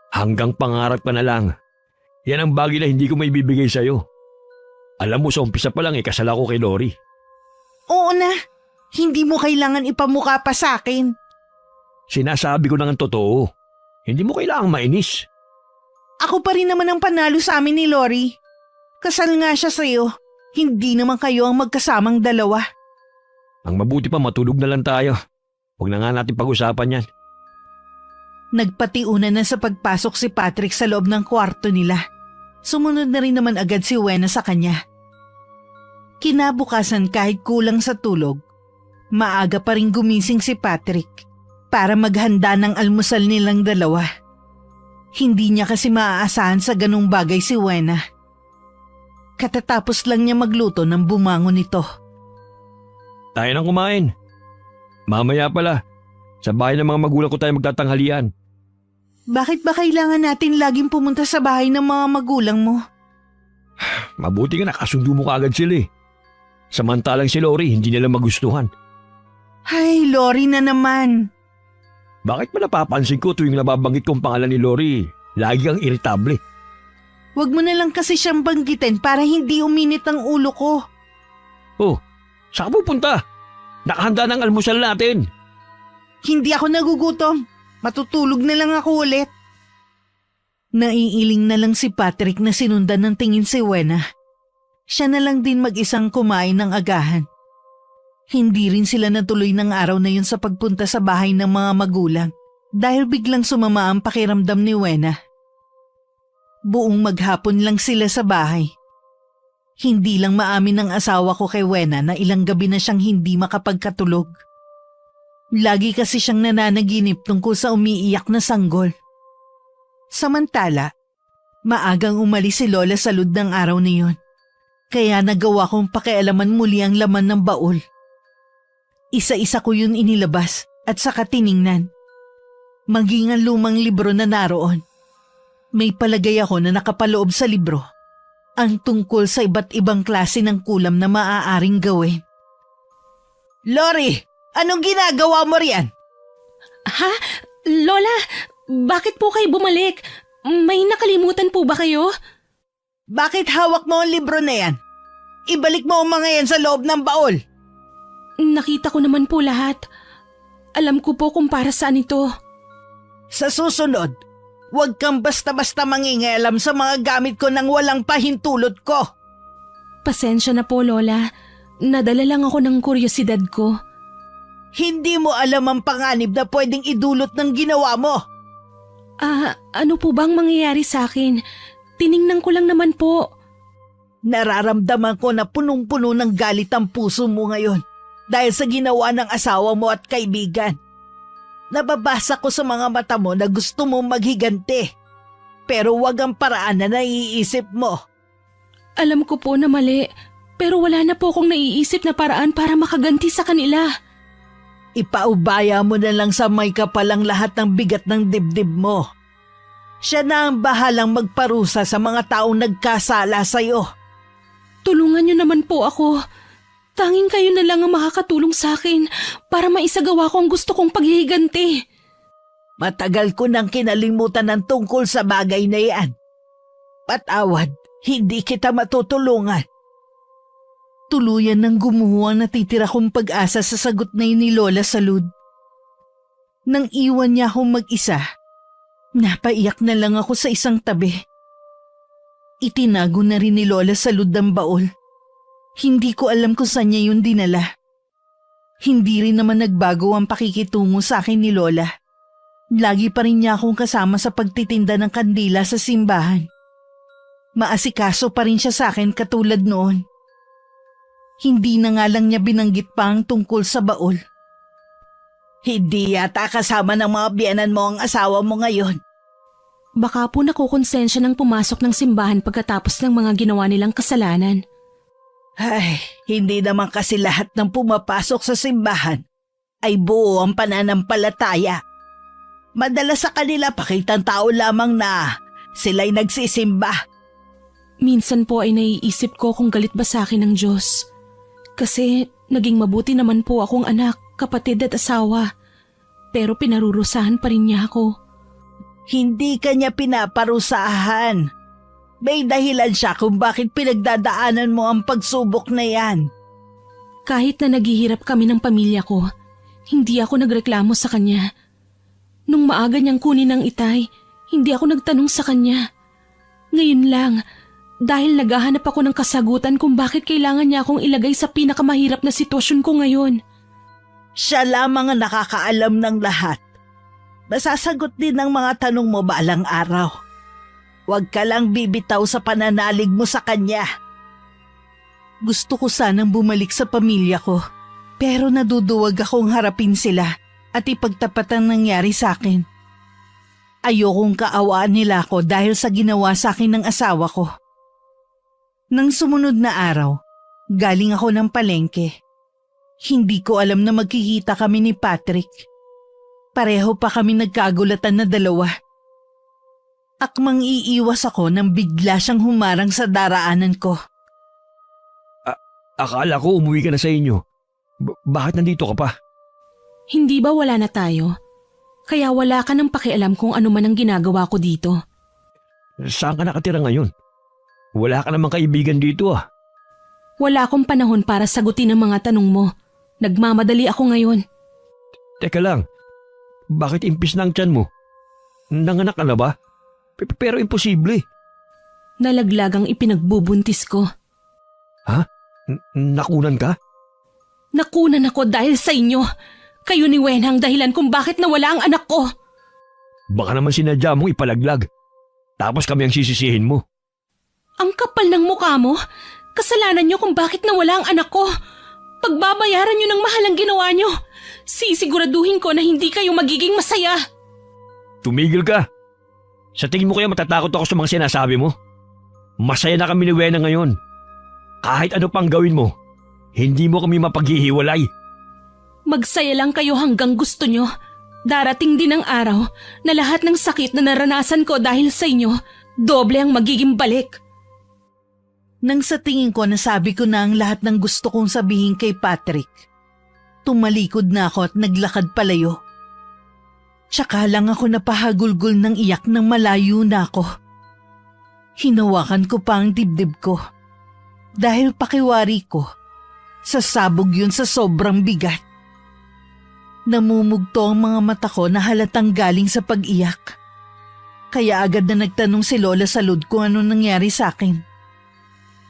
Hanggang pangarap ka na lang. Yan ang bagay na hindi ko may bibigay sa'yo. Alam mo sa umpisa pa lang kasal ako kay Lori. Oo na, hindi mo kailangan ipamukha pa sa akin. Sinasabi ko na ang totoo. Hindi mo kailangang mainis. Ako pa rin naman ang panalo sa amin ni Lori. Kasal nga siya sa'yo. Hindi naman kayo ang magkasamang dalawa. Ang mabuti pa matulog na lang tayo. Huwag na nga natin pag-usapan yan. Nagpatiunan na sa pagpasok si Patrick sa loob ng kwarto nila. Sumunod na rin naman agad si Wena sa kanya. Kinabukasan kahit kulang sa tulog, maaga pa rin gumising si Patrick para maghanda ng almusal nilang dalawa. Hindi niya kasi maaasahan sa ganung bagay si Wena. Katatapos lang niya magluto nang bumangon nito. Tayo nang kumain. Mamaya pala, sa bahay ng mga magulang ko tayo magtatanghalian. Bakit ba kailangan natin laging pumunta sa bahay ng mga magulang mo? Mabuti nga nakasundo mo kaagad sila eh. Samantalang si Lori hindi nila magustuhan. Ay, Lori na naman. Bakit pa napapansin ko tuwing nababanggit kong pangalan ni Lori, lagi kang iritable? Huwag mo na lang kasi siyang banggitin para hindi uminit ang ulo ko. Oh, saan ka pupunta? Nakahanda ng almusal natin. Hindi ako nagugutom. Matutulog na lang ako ulit. Naiiling na lang si Patrick na sinundan ng tingin si Wena. Siya na lang din mag-isang kumain ng agahan. Hindi rin sila natuloy ng araw na yun sa pagpunta sa bahay ng mga magulang dahil biglang sumama ang pakiramdam ni Wena. Buong maghapon lang sila sa bahay. Hindi lang maamin ng asawa ko kay Wena na ilang gabi na siyang hindi makapagkatulog. Lagi kasi siyang nananaginip tungkol sa umiiyak na sanggol. Samantala, maagang umalis si Lola sa lud ng araw na yun. Kaya nagawa kong pakialaman muli ang laman ng baul. Isa-isa ko yun inilabas at saka tiningnan. Maging ang lumang libro na naroon. May palagay ako na nakapaloob sa libro ang tungkol sa iba't ibang klase ng kulam na maaaring gawin. Lori! Anong ginagawa mo riyan? Ha? Lola, bakit po kayo bumalik? May nakalimutan po ba kayo? Bakit hawak mo ang libro na yan? Ibalik mo ang mga yan sa loob ng baul. Nakita ko naman po lahat. Alam ko po kung para saan ito. Sa susunod, huwag kang basta-basta mangingialam sa mga gamit ko nang walang pahintulot ko. Pasensya na po, Lola. Nadala lang ako ng kuryosidad ko. Hindi mo alam ang panganib na pwedeng idulot ng ginawa mo. Ano po bang mangyayari sa akin? Tiningnan ko lang naman po. Nararamdaman ko na punong-puno ng galit ang puso mo ngayon dahil sa ginawa ng asawa mo at kaibigan. Nababasa ko sa mga mata mo na gusto mong maghiganti. Pero wag ang paraan na naiisip mo. Alam ko po na mali, pero wala na po akong naiisip na paraan para makaganti sa kanila. Ipaubaya mo na lang sa may kapalang lahat ng bigat ng dibdib mo. Siya na ang bahalang magparusa sa mga taong nagkasala sa'yo. Tulungan niyo naman po ako. Tanging kayo na lang ang makakatulong sa akin para maisagawa ko ang gusto kong paghihiganti. Matagal ko nang kinalimutan ng tungkol sa bagay na yan. Patawad, hindi kita matutulungan. Tuluyan ng gumuho ang natitira kong pag-asa sa sagot na yun ni Lola Salud. Nang iwan niya akong mag-isa, napaiyak na lang ako sa isang tabi. Itinago na rin ni Lola Salud ang baol. Hindi ko alam kung saan niya yun dinala. Hindi rin naman nagbago ang pakikitungo sa akin ni Lola. Lagi pa rin niya akong kasama sa pagtitinda ng kandila sa simbahan. Maasikaso pa rin siya sa akin katulad noon. Hindi na nga lang niya binanggit pa ang tungkol sa baol. Hindi yata kasama ng mga biyanan mo ang asawa mo ngayon. Baka po nakukonsensya ng pumasok ng simbahan pagkatapos ng mga ginawa nilang kasalanan. Ay, hindi naman kasi lahat ng pumapasok sa simbahan ay buo ang pananampalataya. Madalas sa kanila pakitang tao lamang na sila'y nagsisimba. Minsan po ay naiisip ko kung galit ba sa akin ng Diyos. Kasi naging mabuti naman po akong anak, kapatid at asawa. Pero pinarurusahan pa rin niya ako. Hindi ka niya pinaparusahan. May dahilan siya kung bakit pinagdadaanan mo ang pagsubok na yan. Kahit na naghihirap kami ng pamilya ko, hindi ako nagreklamo sa kanya. Nung maaga niyang kunin ang itay, hindi ako nagtanong sa kanya. Ngayon lang, dahil naghahanap ako ng kasagutan kung bakit kailangan niya akong ilagay sa pinakamahirap na sitwasyon ko ngayon. Siya lamang ang nakakaalam ng lahat. Masasagot din ang mga tanong mo balang araw. Huwag ka lang bibitaw sa pananalig mo sa kanya. Gusto ko sanang bumalik sa pamilya ko, pero naduduwag akong harapin sila at ipagtapat ang nangyari sa akin. Ayokong kaawaan nila ako dahil sa ginawa sa akin ng asawa ko. Nang sumunod na araw, galing ako ng palengke. Hindi ko alam na magkikita kami ni Patrick. Pareho pa kami nagkagulatan na dalawa. Akmang iiwas ako nang bigla siyang humarang sa daraanan ko. Akala ko umuwi ka na sa inyo. Bakit nandito ka pa? Hindi ba wala na tayo? Kaya wala ka nang pakialam kung ano man ang ginagawa ko dito. Saan ka nakatira ngayon? Wala ka namang kaibigan dito ah. Wala akong panahon para sagutin ang mga tanong mo. Nagmamadali ako ngayon. Teka lang, bakit impis na ang tiyan mo? Nanganak ka na ba? Pero imposible. Nalaglagang ipinagbubuntis ko. Ha? Nakunan ka? Nakunan ako dahil sa inyo. Kayo ni Wena ang dahilan kung bakit nawala ang anak ko. Baka naman sinadya mong ipalaglag. Tapos kami ang sisisihin mo. Ang kapal ng mukha mo. Kasalanan niyo kung bakit nawala ang anak ko. Pagbabayaran niyo ng mahal ang ginawa niyo. Sisiguraduhin ko na hindi kayo magiging masaya. Tumigil ka. Sa tingin mo kaya matatakot ako sa mga sinasabi mo? Masaya na kami ni Wena ngayon. Kahit ano pang gawin mo, hindi mo kami mapaghihiwalay. Magsaya lang kayo hanggang gusto niyo. Darating din ang araw na lahat ng sakit na naranasan ko dahil sa inyo, doble ang magiging balik. Nang sa tingin ko nasabi ko na ang lahat ng gusto kong sabihin kay Patrick, tumalikod na ako at naglakad palayo. Tsaka lang ako napahagulgol ng iyak nang malayo na ako. Hinawakan ko pa ang dibdib ko. Dahil pakiwari ko, sasabog yun sa sobrang bigat. Namumugto ang mga mata ko na halatang galing sa pag-iyak. Kaya agad na nagtanong si Lola Salud kung ano nangyari sa akin.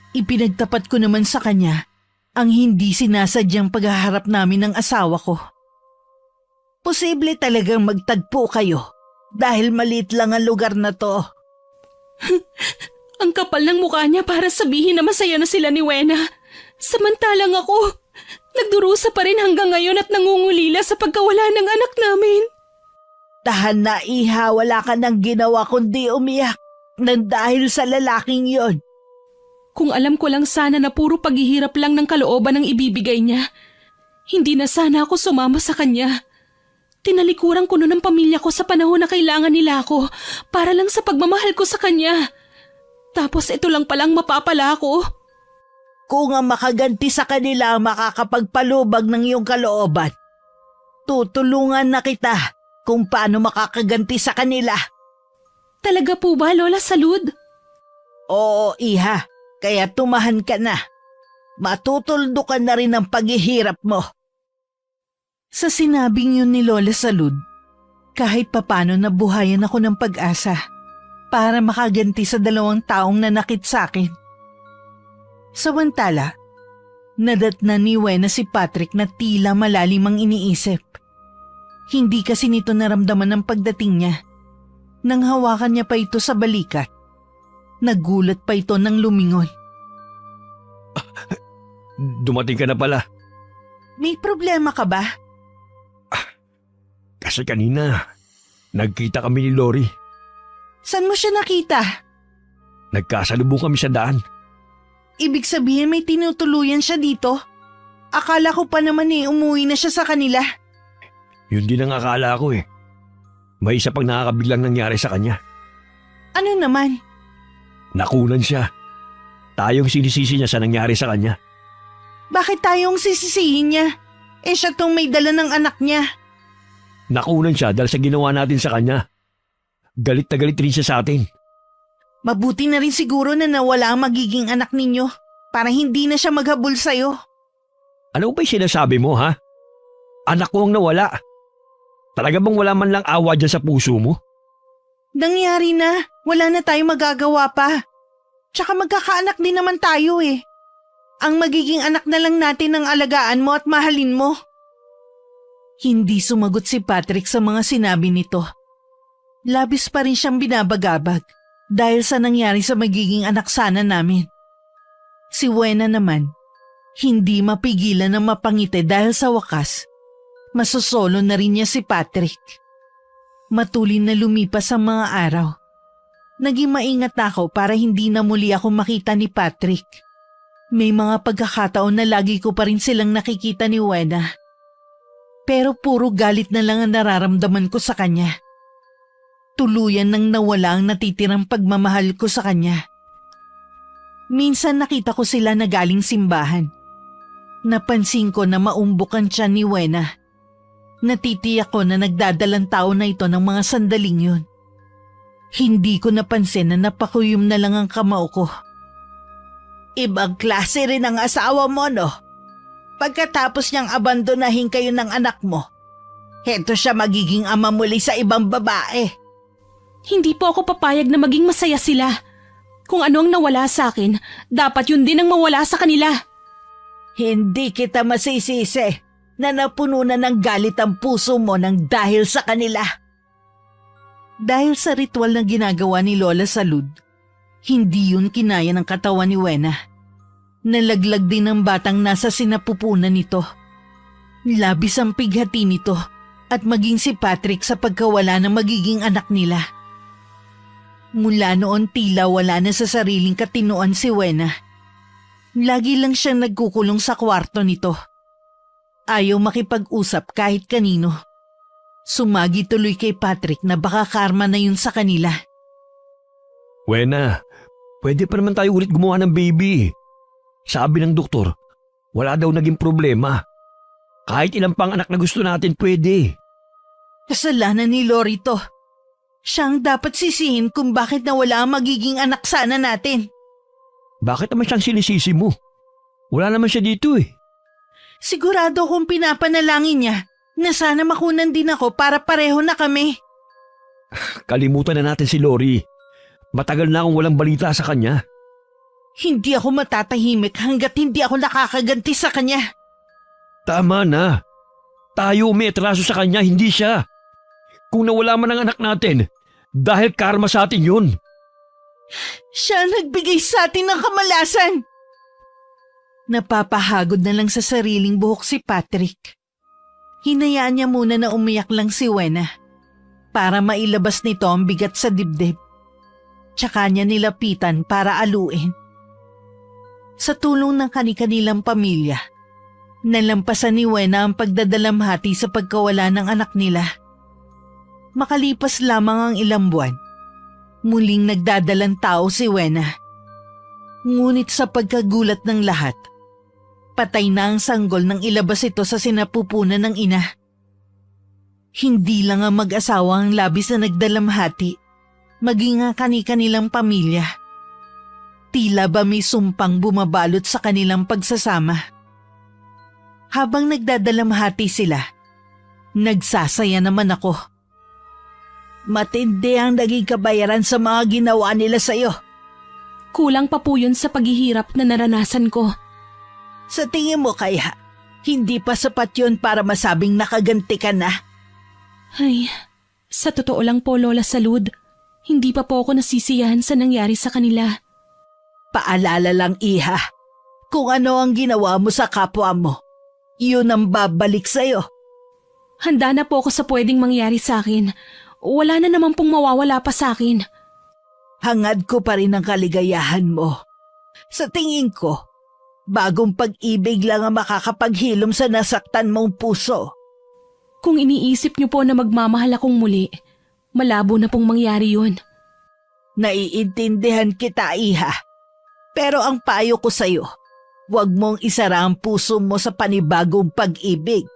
Ipinagtapat ko naman sa kanya ang hindi sinasadyang paghaharap namin ng asawa ko. Posible talagang magtagpo kayo dahil maliit lang ang lugar na to. Ang kapal ng mukha niya para sabihin na masaya na sila ni Wena. Samantalang ako, nagdurusa pa rin hanggang ngayon at nangungulila sa pagkawala ng anak namin. Tahan na iha, wala ka nang ginawa kundi umiyak nang dahil sa lalaking yon. Kung alam ko lang sana na puro paghihirap lang ng kalooban ang ibibigay niya, hindi na sana ako sumama sa kanya. Tinalikuran ko noon ang pamilya ko sa panahon na kailangan nila ako para lang sa pagmamahal ko sa kanya. Tapos ito lang palang mapapala ako. Kung ang makaganti sa kanila ang makakapagpalubag ng iyong kalooban, tutulungan na kita kung paano makakaganti sa kanila. Talaga po ba, Lola Salud? Oo, iha. Kaya tumahan ka na. matutuldukan na rin ang paghihirap mo. Sa sinabing yun ni Lola Salud, kahit papano nabuhayan ako ng pag-asa para makaganti sa 2 taong nanakit sa akin. Samantala, nadatnan ni Wena si Patrick na tila malalim ang iniisip. Hindi kasi nito naramdaman ang pagdating niya. Nang hawakan niya pa ito sa balikat, nagulat pa ito nang lumingon. Dumating ka na pala. May problema ka ba? Kasi kanina, nagkita kami ni Lori. Saan mo siya nakita? Nagkasalubong kami sa daan. Ibig sabihin may tinutuluyan siya dito? Akala ko pa naman umuwi na siya sa kanila. Yun din ang akala ko eh. May isa pang nakakabiglang nangyari sa kanya. Ano naman? Nakunan siya. Tayong sinisisi niya sa nangyari sa kanya. Bakit tayong sisisihin niya? Siya tong may dala ng anak niya. Nakunan siya dahil sa ginawa natin sa kanya. Galit na galit rin siya sa atin. Mabuti na rin siguro na nawala ang magiging anak ninyo para hindi na siya maghabol sa'yo. Ano ba'y sinasabi mo ha? Anak ko ang nawala. Talaga bang wala man lang awa dyan sa puso mo? Nangyari na. Wala na tayong magagawa pa. Tsaka magkakaanak din naman tayo eh. Ang magiging anak na lang natin ang alagaan mo at mahalin mo. Hindi sumagot si Patrick sa mga sinabi nito. Labis pa rin siyang binabagabag dahil sa nangyari sa magiging anak sana namin. Si Wena naman, hindi mapigilan na mapangiti dahil sa wakas, masosolo na rin niya si Patrick. Matulin na lumipas ang mga araw. Naging maingat ako para hindi na muli ako makita ni Patrick. May mga pagkakataon na lagi ko pa rin silang nakikita ni Wena. Pero puro galit na lang ang nararamdaman ko sa kanya. Tuluyan nang nawala ang natitirang pagmamahal ko sa kanya. Minsan nakita ko sila na galing simbahan. Napansin ko na maumbok ang tiyan ni Wena. Natitiyak ko na nagdadalang tao na ito ng mga sandaling yun. Hindi ko napansin na napakuyom na lang ang kamao ko. Ibang klase rin ang asawa mo, no? Pagkatapos niyang abandonahin kayo ng anak mo, heto siya magiging ama muli sa ibang babae. Hindi po ako papayag na maging masaya sila. Kung ano ang nawala sa akin, dapat yun din ang mawala sa kanila. Hindi kita masisisi na napuno na ng galit ang puso mo nang dahil sa kanila. Dahil sa ritual na ginagawa ni Lola Salud, hindi yun kinaya ng katawan ni Wena. Nalaglag din ang batang nasa sinapupunan nito. Labis ang pighati nito at maging si Patrick sa pagkawala ng magiging anak nila. Mula noon tila wala na sa sariling katinoan si Wena. Lagi lang siyang nagkukulong sa kwarto nito. Ayaw makipag-usap kahit kanino. Sumagi tuloy kay Patrick na baka karma na yun sa kanila. Wena, pwede pa naman tayo ulit gumawa ng baby. Sabi ng doktor, wala daw naging problema. Kahit ilang pang anak na gusto natin, pwede. Kasalanan ni Lori to. Siya ang dapat sisihin kung bakit nawala ang magiging anak sana natin. Bakit naman siyang sinisisi mo? Wala naman siya dito eh. Sigurado kung pinapanalangin niya na sana makunan din ako para pareho na kami. Kalimutan na natin si Lori. Matagal na akong walang balita sa kanya. Hindi ako matatahimik hanggat hindi ako nakakaganti sa kanya. Tama na. Tayo may atraso sa kanya, hindi siya. Kung nawala man ang anak natin, dahil karma sa atin yun. Siya nagbigay sa atin ng kamalasan. Napapahagod na lang sa sariling buhok si Patrick. Hinayaan niya muna na umiyak lang si Wena para mailabas nito ang bigat sa dibdib. Tsaka niya nilapitan para aluin. Sa tulong ng kani-kanilang pamilya, nalampasan ni Wena ang pagdadalamhati sa pagkawala ng anak nila. Makalipas lamang ang ilang buwan, muling nagdadalang tao si Wena. Ngunit sa pagkagulat ng lahat, patay na ang sanggol nang ilabas ito sa sinapupunan ng ina. Hindi lang ang mag-asawa ang labis na nagdalamhati, maging ang kani-kanilang pamilya. Tila ba may sumpang bumabalot sa kanilang pagsasama. Habang nagdadalamhati sila, nagsasaya naman ako. Matindi ang naging kabayaran sa mga ginawa nila sa'yo. Kulang pa po yun sa paghihirap na naranasan ko. Sa tingin mo kaya, hindi pa sapat yun para masabing nakaganti ka na? Ay, sa totoo lang po, Lola Salud, hindi pa po ako nasisiyahan sa nangyari sa kanila. Paalala lang, Iha. Kung ano ang ginawa mo sa kapwa mo, yun ang babalik sa'yo. Handa na po ako sa pwedeng mangyari sa akin. Wala na naman pong mawawala pa sa akin. Hangad ko pa rin ang kaligayahan mo. Sa tingin ko, bagong pag-ibig lang ang makakapaghilom sa nasaktan mong puso. Kung iniisip niyo po na magmamahal akong muli, malabo na pong mangyari yun. Naiintindihan kita, Iha. Pero ang payo ko sa'yo, huwag mong isara ang puso mo sa panibagong pag-ibig.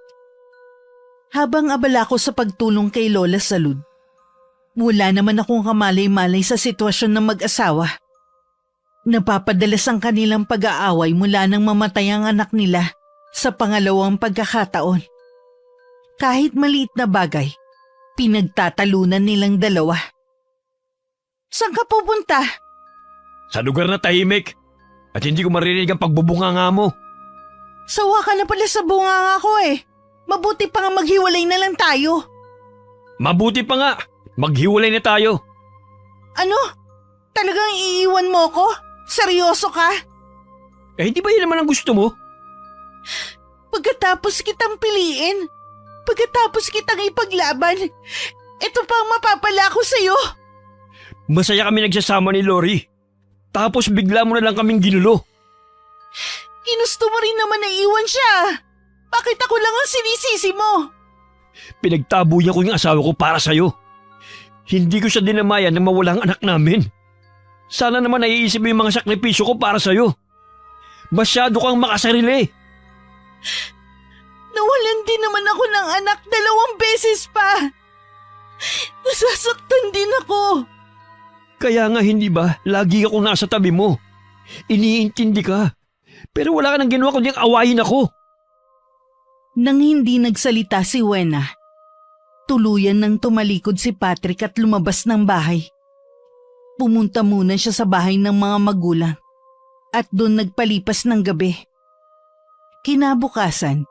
Habang abala ko sa pagtulong kay Lola Salud, wala naman akong kamalay-malay sa sitwasyon ng mag-asawa. Napapadalas ang kanilang pag-aaway mula nang mamatay ang anak nila sa pangalawang pagkakataon. Kahit maliit na bagay, pinagtatalunan nilang dalawa. Saan ka pupunta? Sa lugar na tahimik at hindi ko maririnig ang pagbubunganga mo. Sawa ka na pala sa bunganga ko eh. Mabuti pa nga maghiwalay na lang tayo. Mabuti pa nga, maghiwalay na tayo. Ano? Talagang iiwan mo ko? Seryoso ka? Eh, hindi ba yun naman ang gusto mo? Pagkatapos kitang piliin, pagkatapos kitang ipaglaban, ito pa ang mapapala ko sa'yo. Masaya kami nagsasama ni Lori. Tapos bigla mo na lang kaming ginulo. Ginusto mo rin naman na iwan siya. Bakit ako lang ang sinisisi mo? Pinagtabuyan ko yung asawa ko para sa'yo. Hindi ko siya dinamayan na mawala ang anak namin. Sana naman naiisip mo yung mga sakripisyo ko para sa'yo. Masyado kang makasarili. Nawalan din naman ako ng anak 2 beses pa. Nasasaktan din ako. Kaya nga hindi ba, lagi akong nasa tabi mo. Iniintindi ka. Pero wala ka nang ginawa kundi awayin ako. Nang hindi nagsalita si Wena, tuluyan nang tumalikod si Patrick at lumabas ng bahay. Pumunta muna siya sa bahay ng mga magulang at doon nagpalipas ng gabi. Kinabukasan,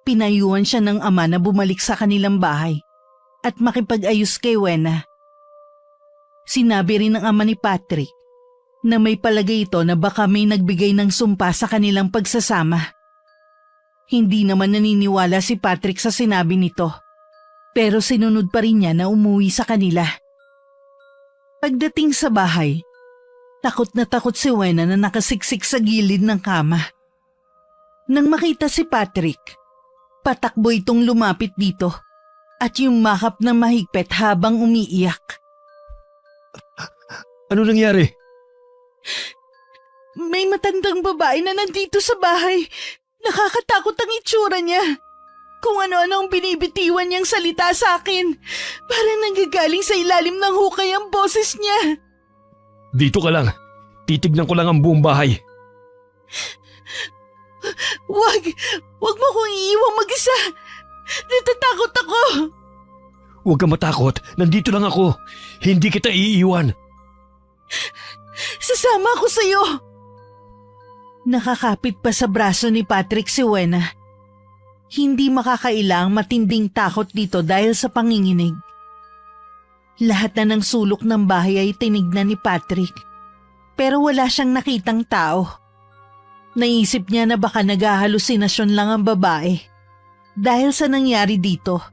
pinayuhan siya ng ama na bumalik sa kanilang bahay at makipag-ayos kay Wena. Sinabi rin ng ama ni Patrick na may palagay ito na baka may nagbigay ng sumpa sa kanilang pagsasama. Hindi naman naniniwala si Patrick sa sinabi nito, pero sinunod pa rin niya na umuwi sa kanila. Pagdating sa bahay, takot na takot si Wena na nakasiksik sa gilid ng kama. Nang makita si Patrick, patakbo itong lumapit dito at yumakap ng mahigpit habang umiiyak. Ano nangyari? May matandang babae na nandito sa bahay. Nakakatakot ang itsura niya. Kung ano-ano ang binibitiwan niyang salita sa akin. Parang nanggagaling sa ilalim ng hukay ang boses niya. Dito ka lang. Titignan ko lang ang buong bahay. Wag mo kong iiwang mag-isa. Natatakot ako. Huwag kang matakot. Nandito lang ako. Hindi kita iiwan. Sasama ako sa'yo. Nakakapit pa sa braso ni Patrick si Wena. Hindi makakailang matinding takot dito dahil sa panginginig. Lahat na ng sulok ng bahay ay tinignan ni Patrick. Pero wala siyang nakitang tao. Naisip niya na baka naghahalusinasyon lang ang babae. Dahil sa nangyari dito,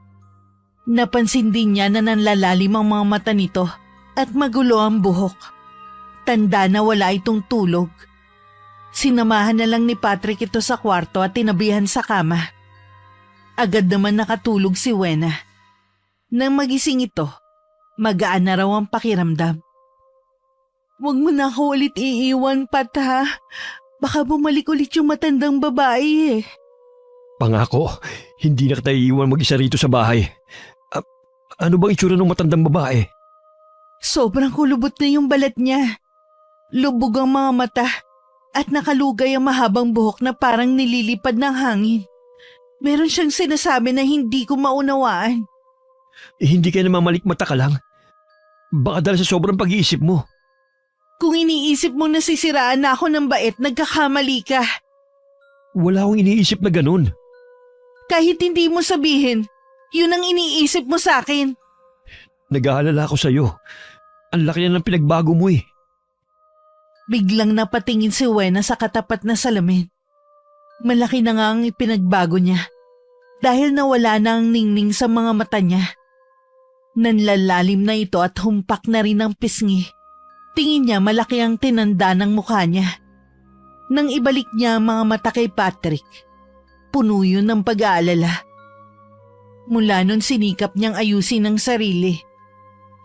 napansin din niya na nanlalalim ang mga mata nito at magulo ang buhok. Tanda na wala itong tulog. Sinamahan na lang ni Patrick ito sa kwarto at tinabihan sa kama. Agad naman nakatulog si Wena. Nang magising ito, magaan na raw ang pakiramdam. Huwag mo na ako ulit iiwan, Pat, ha? Baka bumalik ulit yung matandang babae eh. Pangako, hindi na kita iiwan mag-isa rito sa bahay. Ano bang itsura ng matandang babae? Sobrang kulubot na yung balat niya. Lubog ang mga mata at nakalugay ang mahabang buhok na parang nililipad ng hangin. Meron siyang sinasabi na hindi ko maunawaan. Hindi ka naman malikmata ka lang. Baka dahil sa sobrang pag-iisip mo. Kung iniisip mo nasisiraan na ako ng bait, nagkakamali ka. Wala akong iniisip na ganun. Kahit hindi mo sabihin, yun ang iniisip mo sa akin. Nag-aalala ako sa'yo. Ang laki na ng pinagbago mo eh. Biglang napatingin si Wena sa katapat na salamin. Malaki na nga ang ipinagbago niya dahil nawala na ang ningning sa mga mata niya. Nanlalalim na ito at humpak na rin ang pisngi. Tingin niya malaki ang tinanda ng mukha niya. Nang ibalik niya ang mga mata kay Patrick, puno yun ng pag-aalala. Mula nun sinikap niyang ayusin ang sarili.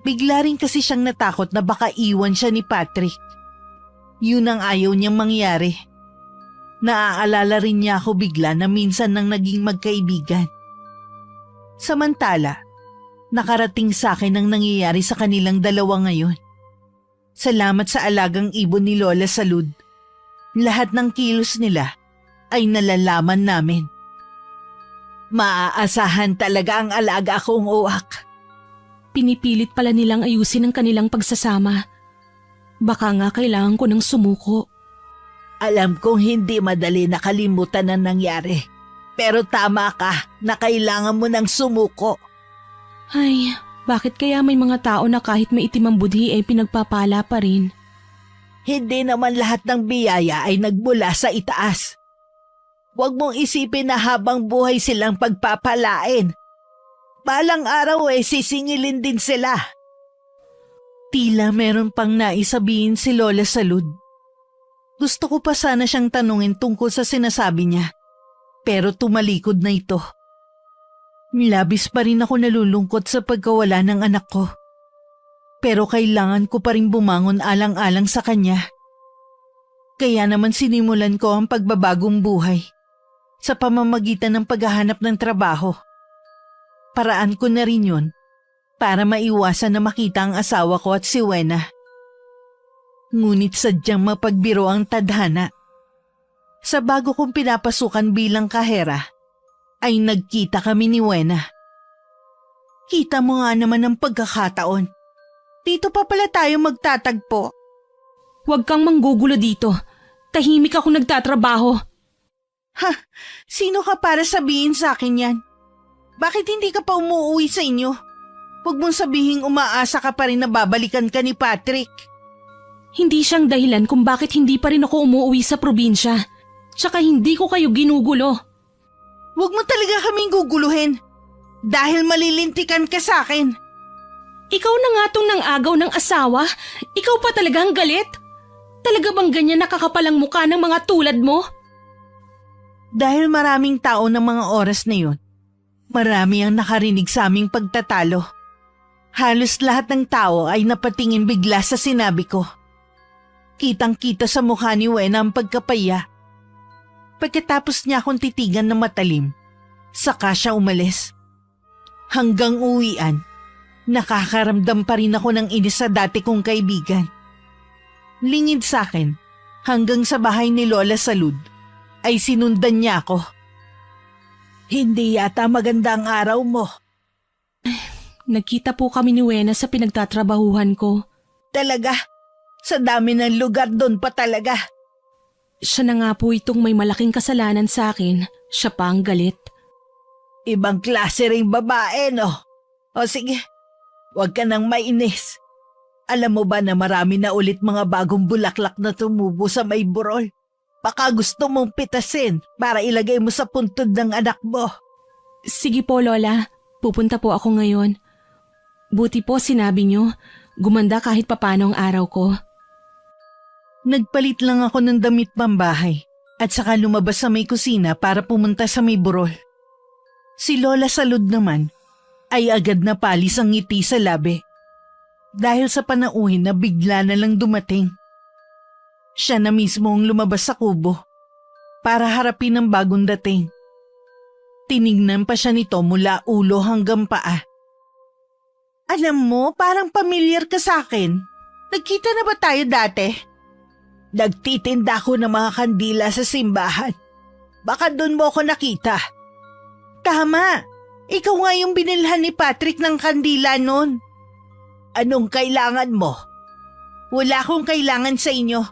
Bigla rin kasi siyang natakot na baka iwan siya ni Patrick. Yun ang ayaw niyang mangyari. Naaalala rin niya ako bigla na minsan nang naging magkaibigan. Samantala, nakarating sa akin ang nangyayari sa kanilang dalawa ngayon. Salamat sa alagang ibon ni Lola Salud. Lahat ng kilos nila ay nalalaman namin. Maaasahan talaga ang alaga kong uwak. Pinipilit pala nilang ayusin ang kanilang pagsasama. Baka nga kailangan ko ng sumuko. Alam kong hindi madali nakalimutan ang nangyari. Pero tama ka na kailangan mo ng sumuko. Ay, bakit kaya may mga tao na kahit may itim ang budhi ay pinagpapala pa rin? Hindi naman lahat ng biyaya ay nagmula sa itaas. Huwag mong isipin na habang buhay silang pagpapalain. Balang araw sisingilin din sila. Tila meron pang naisabihin si Lola Salud. Gusto ko pa sana siyang tanungin tungkol sa sinasabi niya, pero tumalikod na ito. Labis pa rin ako nalulungkot sa pagkawala ng anak ko. Pero kailangan ko pa rin bumangon alang-alang sa kanya. Kaya naman sinimulan ko ang pagbabagong buhay sa pamamagitan ng paghahanap ng trabaho. Paraan ko na rin yun para maiwasan na makita ang asawa ko at si Wena. Ngunit sadyang mapagbiro ang tadhana. Sa bago kong pinapasukan bilang kahera, ay nagkita kami ni Wena. Kita mo nga naman ang pagkakataon. Dito pa pala tayo magtatagpo. Huwag kang manggugulo dito. Tahimik ako nagtatrabaho. Ha? Sino ka para sabihin sa akin yan? Bakit hindi ka pa umuwi sa inyo? Huwag mong sabihing umaasa ka pa rin na babalikan ka ni Patrick. Hindi siyang dahilan kung bakit hindi pa rin ako umuwi sa probinsya. Tsaka hindi ko kayo ginugulo. Huwag mo talaga kaming guguluhin. Dahil malilintikan ka sa akin. Ikaw na nga tong nang agaw ng asawa. Ikaw pa talagang galit? Talaga bang ganyan nakakapalang mukha ng mga tulad mo? Dahil maraming tao ng mga oras na yun, marami ang nakarinig sa aming pagtatalo. Halos lahat ng tao ay napatingin bigla sa sinabi ko. Kitang-kita sa mukha ni Wena ang pagkapaya. Pagkatapos niya akong titigan na matalim, saka siya umalis. Hanggang uwian, nakakaramdam pa rin ako ng inis sa dati kong kaibigan. Lingid sa akin, hanggang sa bahay ni Lola Salud, ay sinundan niya ako. Hindi yata maganda ang araw mo. Nagkita po kami ni Wena sa pinagtatrabahuhan ko. Talaga? Sa dami ng lugar doon pa talaga. Siya na nga po itong may malaking kasalanan sa akin. Siya pa ang galit. Ibang klase ring babae, no? O sige, huwag ka nang mainis. Alam mo ba na marami na ulit mga bagong bulaklak na tumubo sa may burol? Baka gusto mong pitasin para ilagay mo sa puntod ng anak mo. Sige po, Lola. Pupunta po ako ngayon. Buti po sinabi niyo, gumanda kahit papano ang araw ko. Nagpalit lang ako ng damit pambahay at saka lumabas sa may kusina para pumunta sa may burol. Si Lola Salud naman ay agad na palis ang ngiti sa labi dahil sa panauhin na bigla na lang dumating. Siya na mismo ang lumabas sa kubo para harapin ang bagong dating. Tinignan pa siya nito mula ulo hanggang paa. Alam mo, parang pamilyar ka sa akin. Nagkita na ba tayo dati? Nagtitinda ko ng mga kandila sa simbahan. Baka doon mo ako nakita. Tama. Ikaw nga yung binilhan ni Patrick ng kandila noon. Anong kailangan mo? Wala akong kailangan sa inyo.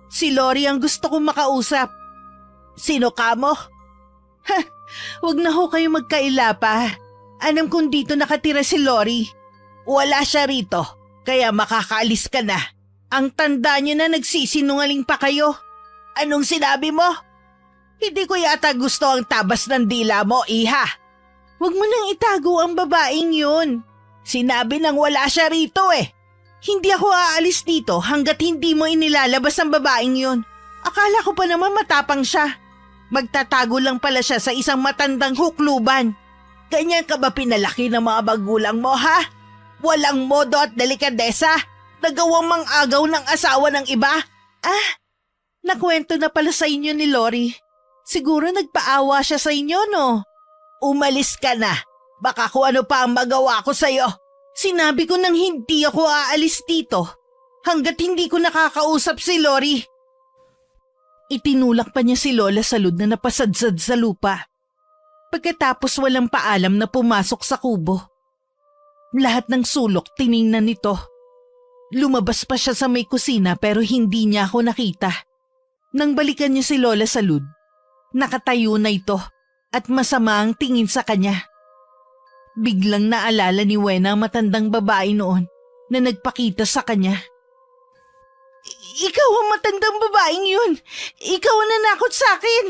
Si Lori ang gusto kong makausap. Sino ka mo? Ha, wag na ho kayo magkaila pa. Alam kong dito nakatira si Lori. Wala siya rito, kaya makakaalis ka na. Ang tanda niyo na nagsisinungaling pa kayo. Anong sinabi mo? Hindi ko yata gusto ang tabas ng dila mo, iha. Huwag mo nang itago ang babaeng yun. Sinabi nang wala siya rito eh. Hindi ako aalis dito hanggat hindi mo inilalabas ang babaeng yun. Akala ko pa naman matapang siya. Magtatago lang pala siya sa isang matandang hukluban. Ganyan ka ba pinalaki ng mga magulang mo, ha? Walang modo at delikadesa. Nagawang mang-agaw ng asawa ng iba. Ah, nakwento na pala sa inyo ni Lori. Siguro nagpaawa siya sa inyo, no? Umalis ka na. Baka kung ano pa ang magawa ko sa'yo. Sinabi ko nang hindi ako aalis dito hanggat hindi ko nakakausap si Lori. Itinulak pa niya si Lola Salud na napasadsad sa lupa. Pagkatapos walang paalam na pumasok sa kubo. Lahat ng sulok tiningnan nito. Lumabas pa siya sa may kusina pero hindi niya ako nakita. Nang balikan niya si Lola Salud, nakatayo na ito at masama ang tingin sa kanya. Biglang naalala ni Wena ang matandang babae noon na nagpakita sa kanya. Ikaw ang matandang babaeng yun. Ikaw ang nanakot sa akin.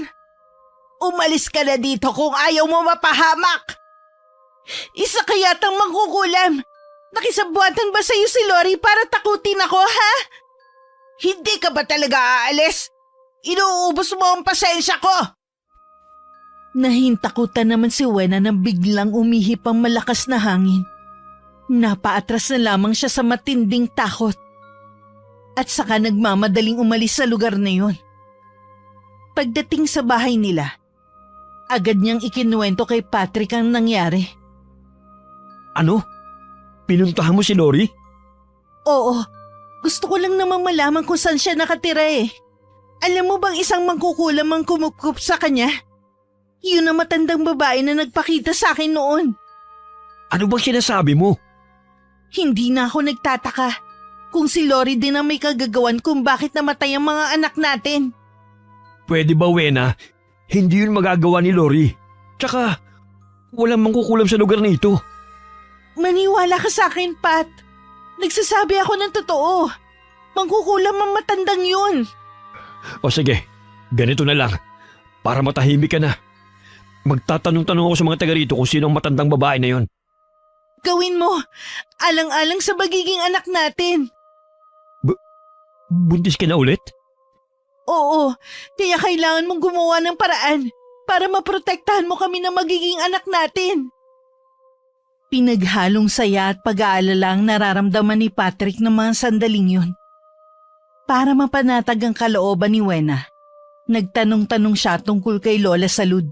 Umalis ka na dito kung ayaw mo mapahamak. Isa kayatang mangkukulam. Nakisabuatan ba sa'yo si Lori para takutin ako, ha? Hindi ka ba talaga aalis? Inuubos mo ang pasensya ko. Nahintakutan naman si Wena nang biglang umihip ang malakas na hangin. Napaatras na lamang siya sa matinding takot. At saka nagmamadaling umalis sa lugar na yun. Pagdating sa bahay nila, agad niyang ikinuwento kay Patrick ang nangyari. Ano? Pinuntahan mo si Lori? Oo, gusto ko lang namang malaman kung saan siya nakatira eh. Alam mo bang isang mangkukulam ang kumukup sa kanya? Yun ang matandang babae na nagpakita sa akin noon. Ano bang sinasabi mo? Hindi na ako nagtataka kung si Lori din ang may kagagawan kung bakit namatay ang mga anak natin. Pwede ba, Wena? Hindi yun magagawa ni Lori. Tsaka, walang mangkukulam sa lugar na ito. Maniwala ka sa akin, Pat. Nagsasabi ako ng totoo. Mangkukulam ang matandang yun. O sige, ganito na lang. Para matahimik ka na. Magtatanong-tanong ako sa mga taga rito kung sino ang matandang babae na yon. Gawin mo. Alang-alang sa magiging anak natin. Buntis ka na ulit? Oo, kaya kailangan mong gumawa ng paraan para maprotektahan mo kami na magiging anak natin. Pinaghalong saya at pag-aalala ang nararamdaman ni Patrick ng mga sandaling yun. Para mapanatag ang kalooban ni Wena, nagtanong-tanong siya tungkol kay Lola Salud.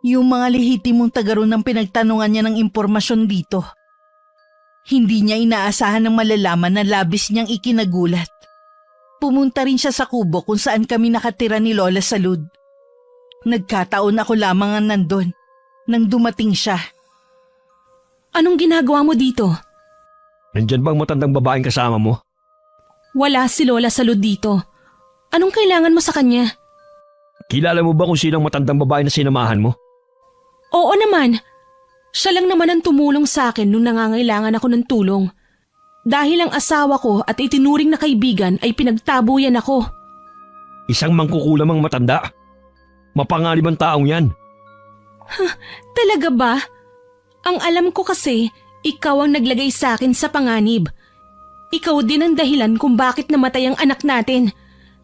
Yung mga lehitimong tagaroon ng pinagtanungan niya ng impormasyon dito. Hindi niya inaasahan ng malalaman na labis niyang ikinagulat. Pumunta rin siya sa kubo kung saan kami nakatira ni Lola Salud. Nagkataon ako lamang ang nandun nang dumating siya. Anong ginagawa mo dito? Nandyan bang matandang babaeng kasama mo? Wala si Lola Salud dito. Anong kailangan mo sa kanya? Kilala mo ba kung sino ang matandang babae na sinamahan mo? Oo naman. Siya lang naman ang tumulong sa akin nung nangangailangan ako ng tulong. Dahil ang asawa ko at itinuring na kaibigan ay pinagtabuyan ako. Isang mangkukulam ang matanda. Mapanganib ang taong yan. Talaga ba? Ang alam ko kasi, ikaw ang naglagay sa akin sa panganib. Ikaw din ang dahilan kung bakit namatay ang anak natin.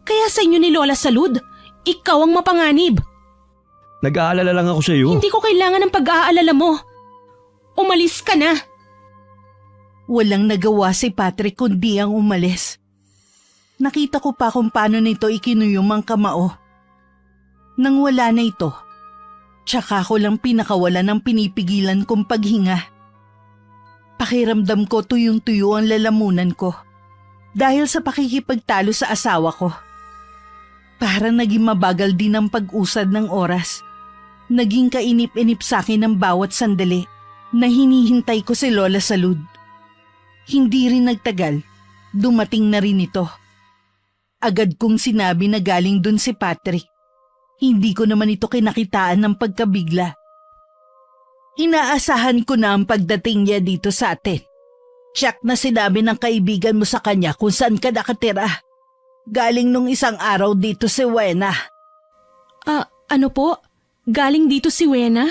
Kaya sa inyo ni Lola Salud, ikaw ang mapanganib. Nag-aalala lang ako sa iyo. Hindi ko kailangan ng pag-aalala mo. Umalis ka na. Walang nagawa si Patrick kundi ang umalis. Nakita ko pa kung paano nito ikinuyom ang kamao. Nang wala na ito, tsaka ko lang pinakawalan ng pinipigilan kong paghinga. Pakiramdam ko tuyong-tuyo ang lalamunan ko dahil sa pakikipagtalo sa asawa ko. Para naging mabagal din ang pag-usad ng oras. Naging kainip-inip sa akin ang bawat sandali na hinihintay ko si Lola Salud. Hindi rin nagtagal, dumating na rin ito. Agad kong sinabi na galing dun si Patrick. Hindi ko naman ito kinakitaan ng pagkabigla. Inaasahan ko na ang pagdating niya dito sa atin. Tiyak na sinabi ng kaibigan mo sa kanya kung saan ka nakatira. Galing nung isang araw dito si Wena. Ano po? Galing dito si Wena?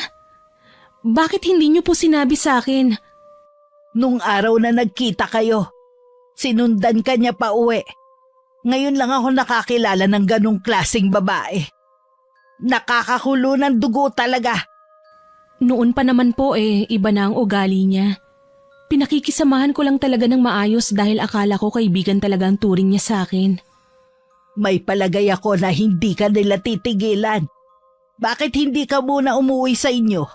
Bakit hindi niyo po sinabi sa akin? Nung araw na nagkita kayo, sinundan ka niya pa uwi. Ngayon lang ako nakakilala ng ganong klaseng babae. Nakakakulo ng dugo talaga. Noon pa naman po iba na ang ugali niya. Pinakikisamahan ko lang talaga ng maayos dahil akala ko kaibigan talaga ang turing niya sa akin. May palagay ako na hindi ka nila titigilan. Bakit hindi ka muna umuwi sa inyo?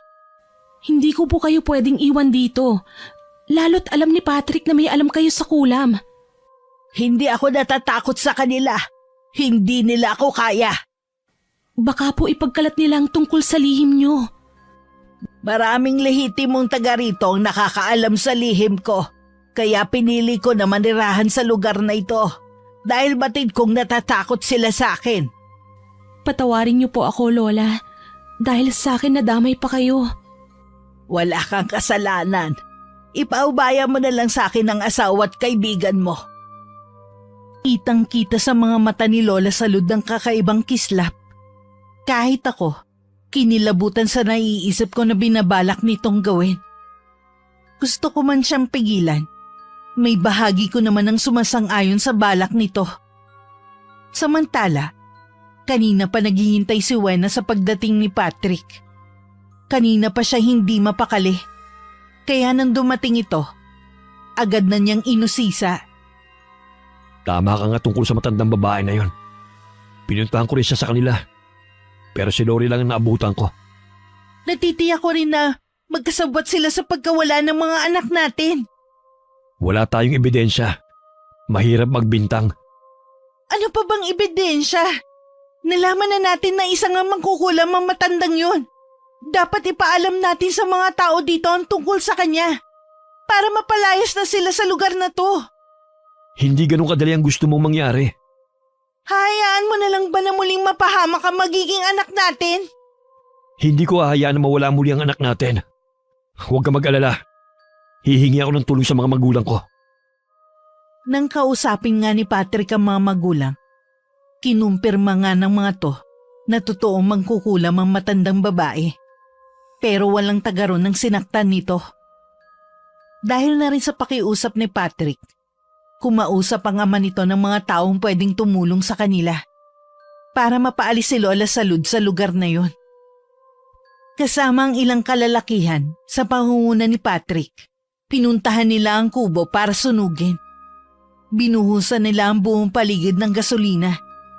Hindi ko po kayo pwedeng iwan dito. Lalo't alam ni Patrick na may alam kayo sa kulam. Hindi ako natatakot sa kanila. Hindi nila ako kaya. Baka po ipagkalat nila ang tungkol sa lihim niyo. Maraming lehitimong taga rito ang nakakaalam sa lihim ko. Kaya pinili ko na manirahan sa lugar na ito. Dahil batid kong natatakot sila sa akin. Patawarin niyo po ako, Lola. Dahil sa akin nadamay pa kayo. Wala kang kasalanan. Ipaubaya mo na lang sa akin ang asawa at kaibigan mo. Kitang-kita sa mga mata ni Lola Salud ng kakaibang kislap. Kahit ako, kinilabutan sa naiisip ko na binabalak nitong gawin. Gusto ko man siyang pigilan. May bahagi ko naman ang sumasang-ayon sa balak nito. Samantala, kanina pa naghihintay si Wena sa pagdating ni Patrick. Kanina pa siya hindi mapakali. Kaya nang dumating ito, agad na niyang inusisa. Tama ka nga tungkol sa matandang babae na yon. Pinuntahan ko rin siya sa kanila. Pero si Lori lang ang naabutan ko. Natitiyak ko rin na magkasabwat sila sa pagkawala ng mga anak natin. Wala tayong ebidensya. Mahirap magbintang. Ano pa bang ebidensya? Nalaman na natin na isa nga mangkukulam ang matandang yun. Dapat ipaalam natin sa mga tao dito ang tungkol sa kanya. Para mapalayas na sila sa lugar na to. Hindi ganun kadali ang gusto mong mangyari. Hayaan mo na lang ba na muling mapahamak ang magiging anak natin? Hindi ko hahayaan na mawala muli ang anak natin. Huwag ka mag-alala. Hihingi ako ng tulong sa mga magulang ko. Nang kausapin nga ni Patrick ang mga magulang, kinumpirma nga ng mga to na totoong mangkukulam ang matandang babae. Pero walang taga ron ng sinaktan nito. Dahil na rin sa pakiusap ni Patrick, kumausap ang ama nito ng mga taong pwedeng tumulong sa kanila para mapaalis si Lola Salud sa lugar na yon. Kasama ang ilang kalalakihan sa pangunguna ni Patrick, pinuntahan nila ang kubo para sunugin. Binuhusan nila ang buong paligid ng gasolina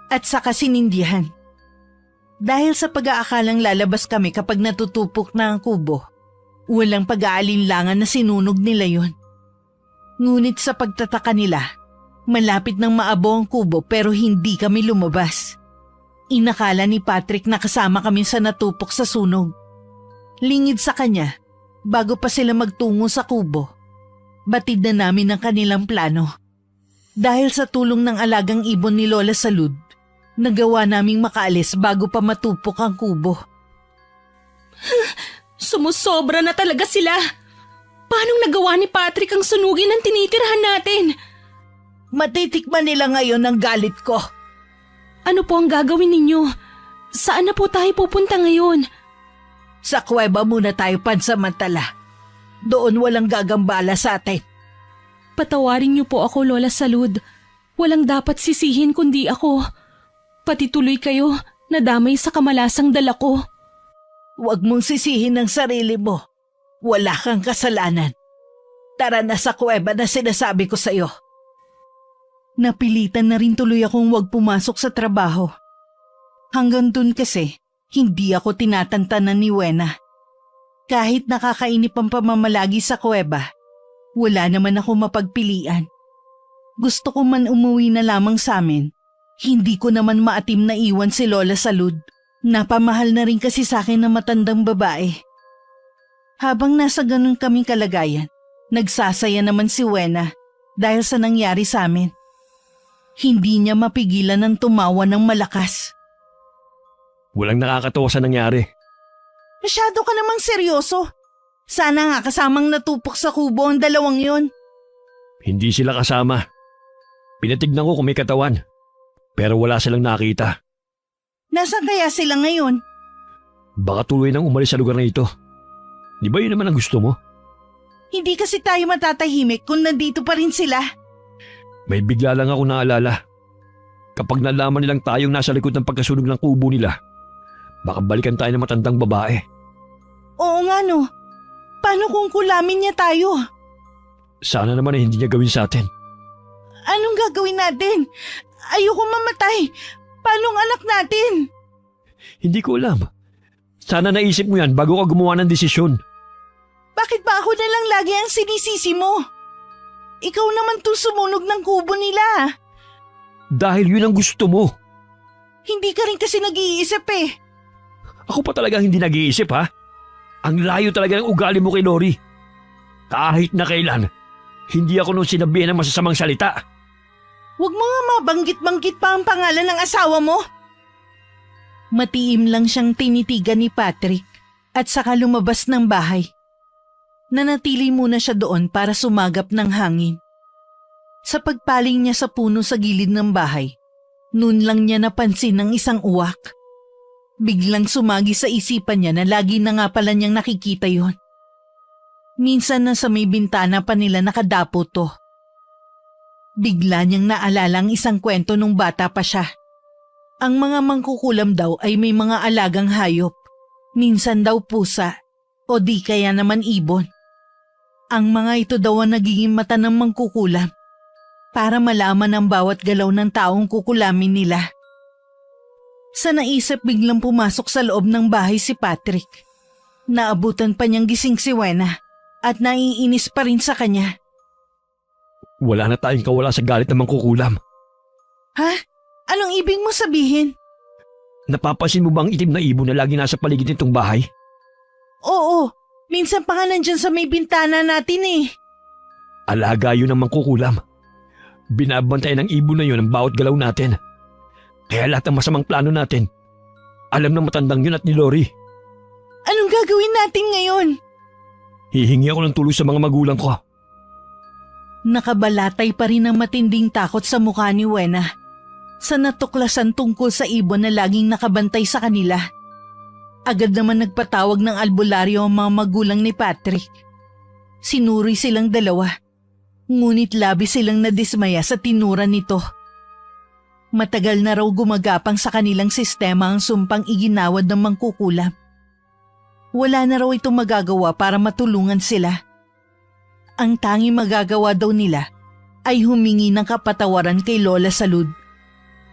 at saka sinindihan. Dahil sa pag-aakalang lalabas kami kapag natutupok na ang kubo, walang pag-aalinlangan na sinunog nila yon. Ngunit sa pagtataka nila, malapit nang maabo ang kubo pero hindi kami lumabas. Inakala ni Patrick na kasama kami sa natupok sa sunog. Lingid sa kanya, bago pa sila magtungo sa kubo, batid na namin ang kanilang plano. Dahil sa tulong ng alagang ibon ni Lola Salud, nagawa naming makaalis bago pa matupok ang kubo. Sumusobra na talaga sila. Paanong nagawa ni Patrick ang sunugin ng tinitirahan natin? Matitikman nila ngayon ang galit ko. Ano po ang gagawin ninyo? Saan na po tayo pupunta ngayon? Sa kuweba muna tayo pansamantala. Doon walang gagambala sa atin. Patawarin niyo po ako, Lola Salud. Walang dapat sisihin kundi ako. Pati tuloy kayo, nadamay sa kamalasang dala ko. Huwag mong sisihin ang sarili mo. Wala kang kasalanan. Tara na sa kuweba na sinasabi ko sa'yo. Napilitan na rin tuloy akong huwag pumasok sa trabaho. Hanggang dun kasi, hindi ako tinatantanan ni Wena. Kahit nakakainip ang pamamalagi sa kuweba, wala naman ako mapagpilian. Gusto ko man umuwi na lamang sa amin, Hindi ko naman maatim na iwan si Lola Salud. Napamahal na rin kasi sa akin ng matandang babae. Habang nasa ganun kaming kalagayan, nagsasaya naman si Wena dahil sa nangyari sa amin. Hindi niya mapigilan ng tumawa ng malakas. Walang nakakatawa sa nangyari. Masyado ka namang seryoso. Sana nga kasamang natupok sa kubo ang dalawang yon. Hindi sila kasama. Pinatignan ko kung may katawan. Pero wala silang nakita. Nasaan kaya sila ngayon? Baka tuloy nang umalis sa lugar na ito. Di ba yun naman ang gusto mo? Hindi kasi tayo matatahimik kung nandito pa rin sila. May bigla lang ako naalala. Kapag nalaman nilang tayong nasa likod ng pagkasunog ng kubo nila, baka balikan tayo ng matandang babae. Oo nga no. Paano kung kulamin niya tayo? Sana naman hindi niya gawin sa atin. Anong gagawin natin? Ayoko mamatay. Paano ang anak natin? Hindi ko alam. Sana naisip mo yan bago ka gumawa ng desisyon. Bakit ba ako na lang lagi ang sinisisi mo? Ikaw naman to sumunog ng kubo nila. Dahil yun ang gusto mo. Hindi ka rin kasi nag-iisip eh. Ako pa talaga hindi nag-iisip ha. Ang layo talaga ng ugali mo kay Lori. Kahit na kailan, hindi ako nung sinabihan ng masasamang salita. Huwag mo nga mabanggit-banggit pa ang pangalan ng asawa mo. Matiim lang siyang tinitigan ni Patrick at saka lumabas ng bahay. Nanatili muna siya doon para sumagap ng hangin. Sa pagpaling niya sa puno sa gilid ng bahay, noon lang niya napansin ang isang uwak. Biglang sumagi sa isipan niya na lagi na nga pala niyang nakikita yon. Minsan na sa may bintana pa nila nakadapo to. Bigla niyang naalala ang isang kwento nung bata pa siya. Ang mga mangkukulam daw ay may mga alagang hayop. Minsan daw pusa o di kaya naman ibon. Ang mga ito daw ang nagiging mata ng mangkukulam para malaman ang bawat galaw ng taong kukulamin nila. Sa naisip biglang pumasok sa loob ng bahay si Patrick. Naabutan pa niyang gising si Wena at naiinis pa rin sa kanya. Wala na tayong kawala sa galit ng mangkukulam. Ha? Anong ibig mo sabihin? Napapansin mo ba ang itim na ibon na lagi nasa paligid nitong bahay? Oo, minsan pa nga nandyan sa may bintana natin eh. Alaga yun ng mangkukulam. Binabantayan ng ibon na yun ang bawat galaw natin. Kaya lahat ng masamang plano natin, alam ng matandang yun at ni Lori. Anong gagawin natin ngayon? Hihingi ako ng tulong sa mga magulang ko. Nakabalatay pa rin ang matinding takot sa mukha ni Wena sa natuklasan tungkol sa ibon na laging nakabantay sa kanila. Agad naman nagpatawag ng albularyo ang mga magulang ni Patrick. Sinuri silang dalawa, ngunit labis silang nadismaya sa tinura nito. Matagal na raw gumagapang sa kanilang sistema ang sumpang iginawad ng mangkukulam. Wala na raw itong magagawa para matulungan sila. Ang tanging magagawa daw nila ay humingi ng kapatawaran kay Lola Salud.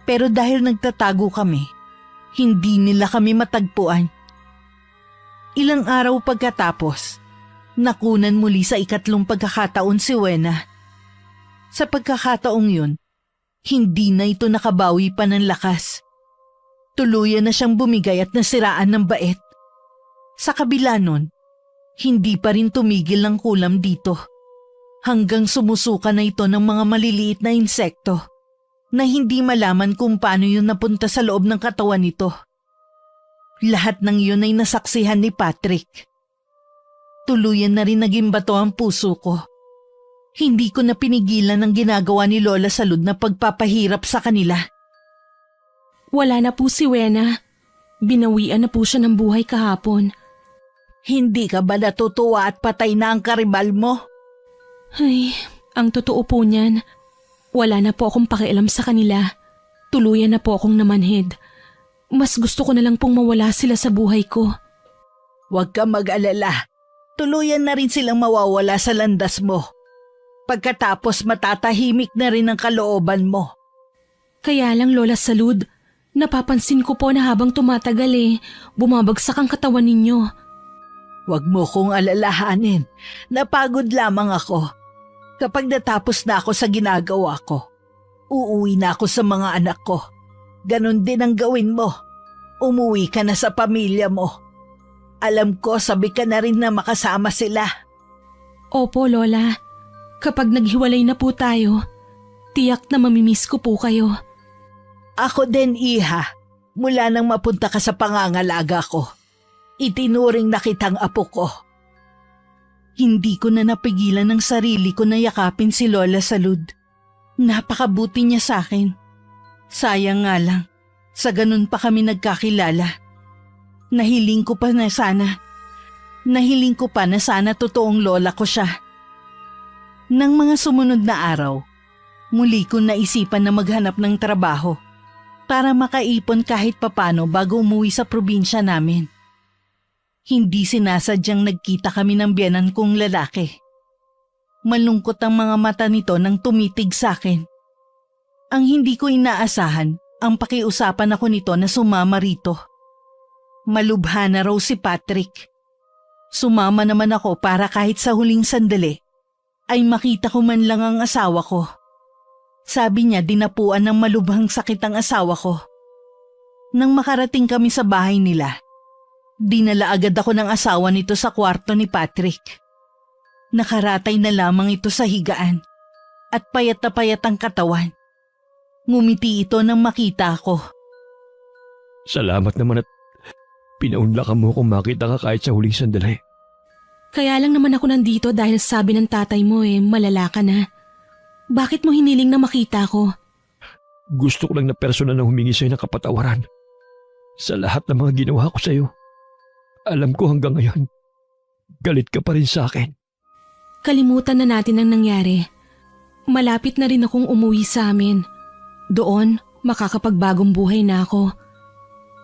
Pero dahil nagtatago kami, hindi nila kami matagpuan. Ilang araw pagkatapos, nakunan muli sa ikatlong pagkakataon si Wena. Sa pagkakataong yun, hindi na ito nakabawi pa ng lakas. Tuluyan na siyang bumigay at nasiraan ng bait. Sa kabila nun, hindi pa rin tumigil ang kulam dito. Hanggang sumusuka na ito ng mga maliliit na insekto na hindi malaman kung paano yun napunta sa loob ng katawan nito. Lahat ng yun ay nasaksihan ni Patrick. Tuluyan na rin naging bato ang puso ko. Hindi ko na pinigilan ang ginagawa ni Lola Salud na pagpapahirap sa kanila. Wala na po si Wena. Binawian na po siya ng buhay kahapon. Hindi ka ba natutuwa at patay na ang karibal mo? Ay, ang totoo po niyan, wala na po akong pakialam sa kanila. Tuluyan na po akong namanhid. Mas gusto ko na lang pong mawala sila sa buhay ko. Huwag ka mag-alala. Tuluyan na rin silang mawawala sa landas mo. Pagkatapos matatahimik na rin ang kalooban mo. Kaya lang Lola Salud, napapansin ko po na habang tumatagal bumabagsak ang katawan ninyo. Huwag mo kong alalahanin. Napagod lamang ako. Kapag natapos na ako sa ginagawa ko, uuwi na ako sa mga anak ko. Ganon din ang gawin mo. Umuwi ka na sa pamilya mo. Alam ko sabi ka na rin na makasama sila. Opo, Lola. Kapag naghiwalay na po tayo, tiyak na mamimiss ko po kayo. Ako din, Iha. Mula nang mapunta ka sa pangangalaga ko, itinuring na kitang apo ko. Hindi ko na napigilan ng sarili ko na yakapin si Lola Salud. Napakabuti niya sa akin. Sayang nga lang, sa ganun pa kami nagkakilala. Nahiling ko pa na sana totoong lola ko siya. Nang mga sumunod na araw, muli ko naisipan na maghanap ng trabaho para makaipon kahit papano bago umuwi sa probinsya namin. Hindi sinasadyang nagkita kami ng biyenan kong lalaki. Malungkot ang mga mata nito nang tumitig sa akin. Ang hindi ko inaasahan, ang pakiusapan ako nito na sumama rito. Malubha na raw si Patrick. Sumama naman ako para kahit sa huling sandali ay makita ko man lang ang asawa ko. Sabi niya dinapuan ng malubhang sakit ang asawa ko. Nang makarating kami sa bahay nila, dinala agad ako ng asawa nito sa kwarto ni Patrick. Nakaratay na lamang ito sa higaan at payat na payat ang katawan. Ngumiti ito nang makita ako. Salamat naman at pinaunlakan mo kung makita ka kahit sa huling sandali. Kaya lang naman ako nandito dahil sabi ng tatay mo malala ka na. Bakit mo hiniling na makita ko? Gusto ko lang na personal na humingi sa'yo ng kapatawaran sa lahat ng mga ginawa ko sa'yo. Alam ko hanggang ngayon, galit ka pa rin sa akin. Kalimutan na natin ang nangyari. Malapit na rin akong umuwi sa amin. Doon, makakapagbagong buhay na ako.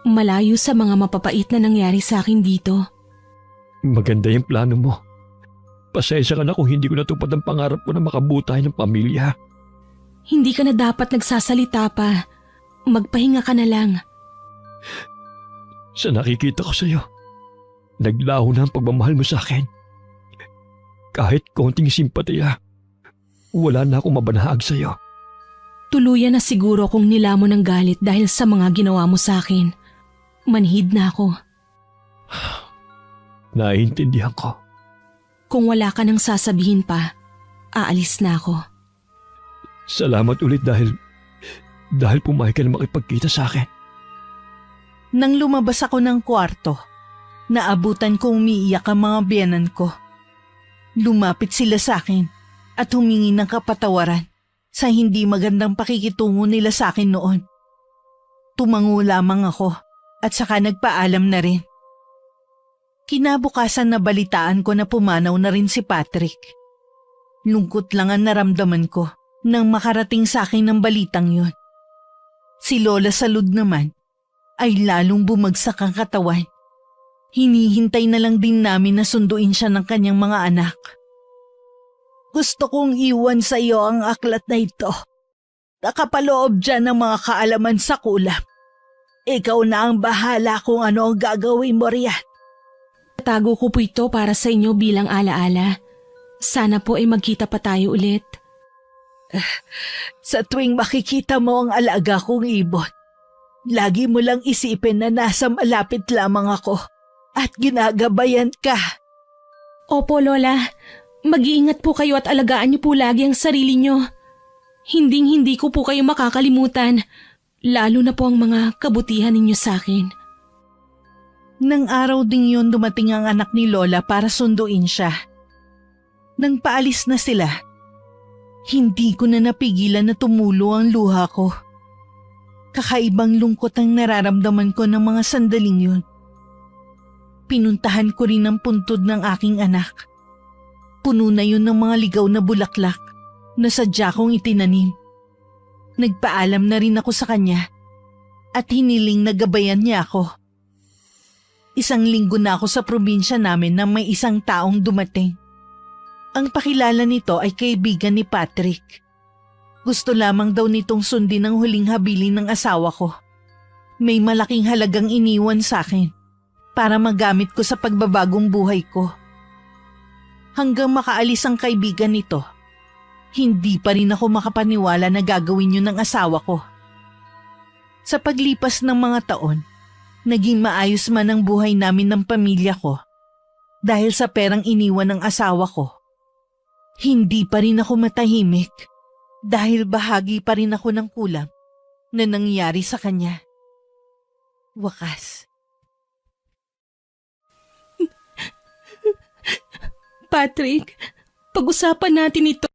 Malayo sa mga mapapait na nangyari sa akin dito. Maganda yung plano mo. Pasensya ka na kung hindi ko natupad ang pangarap ko na makabuti ng pamilya. Hindi ka na dapat nagsasalita pa. Magpahinga ka na lang. Sa nakikita ko sa'yo, naglaho na ang pagmamahal mo sa akin. Kahit konting simpatiya, wala na akong mabanahag sa'yo. Tuluyan na siguro kung nilamon ng galit dahil sa mga ginawa mo sa akin. Manhid na ako. Naiintindihan ko. Kung wala ka nang sasabihin pa, aalis na ako. Salamat ulit dahil pumayag ka na makipagkita sa akin. Nang lumabas ako ng kwarto, naabutan kong umiiyak ang mga biyenan ko. Lumapit sila sa akin at humingi ng kapatawaran sa hindi magandang pakikitungo nila sa akin noon. Tumango lamang ako at saka nagpaalam na rin. Kinabukasan na balitaan ko na pumanaw na rin si Patrick. Lungkot lang ang naramdaman ko nang makarating sa akin ng balitang yon. Si Lola Salud naman ay lalong bumagsak ang katawan. Hinihintay na lang din namin na sunduin siya ng kanyang mga anak. Gusto kong iwan sa iyo ang aklat na ito. Nakapaloob dyan ng mga kaalaman sa kulam. Ikaw na ang bahala kung ano ang gagawin mo riyan. Tago ko po ito para sa inyo bilang alaala. Sana po ay magkita pa tayo ulit. Sa tuwing makikita mo ang alaga kong ibon, lagi mo lang isipin na nasa malapit lamang ako at ginagabayan ka. Opo, Lola. Mag-iingat po kayo at alagaan niyo po lagi ang sarili niyo. Hinding-hindi ko po kayo makakalimutan, lalo na po ang mga kabutihan ninyo sa akin. Nang araw ding yun dumating ang anak ni Lola para sunduin siya. Nang paalis na sila, hindi ko na napigilan na tumulo ang luha ko. Kakaibang lungkot ang nararamdaman ko ng mga sandaling yun. Pinuntahan ko rin ang puntod ng aking anak. Puno na yun ng mga ligaw na bulaklak na sadya kong itinanim. Nagpaalam na rin ako sa kanya at hiniling na gabayan niya ako. 1 linggo na ako sa probinsya namin nang may isang taong dumating. Ang pakilala nito ay kaibigan ni Patrick. Gusto lamang daw nitong sundin ang huling habilin ng asawa ko. May malaking halagang iniwan sa akin para magamit ko sa pagbabagong buhay ko. Hanggang makaalis ang kaibigan nito, hindi pa rin ako makapaniwala na gagawin yun ng asawa ko. Sa paglipas ng mga taon, naging maayos man ang buhay namin ng pamilya ko dahil sa perang iniwan ng asawa ko. Hindi pa rin ako matahimik dahil bahagi pa rin ako ng kulang na nangyari sa kanya. Wakas. Patrick, pag-usapan natin ito.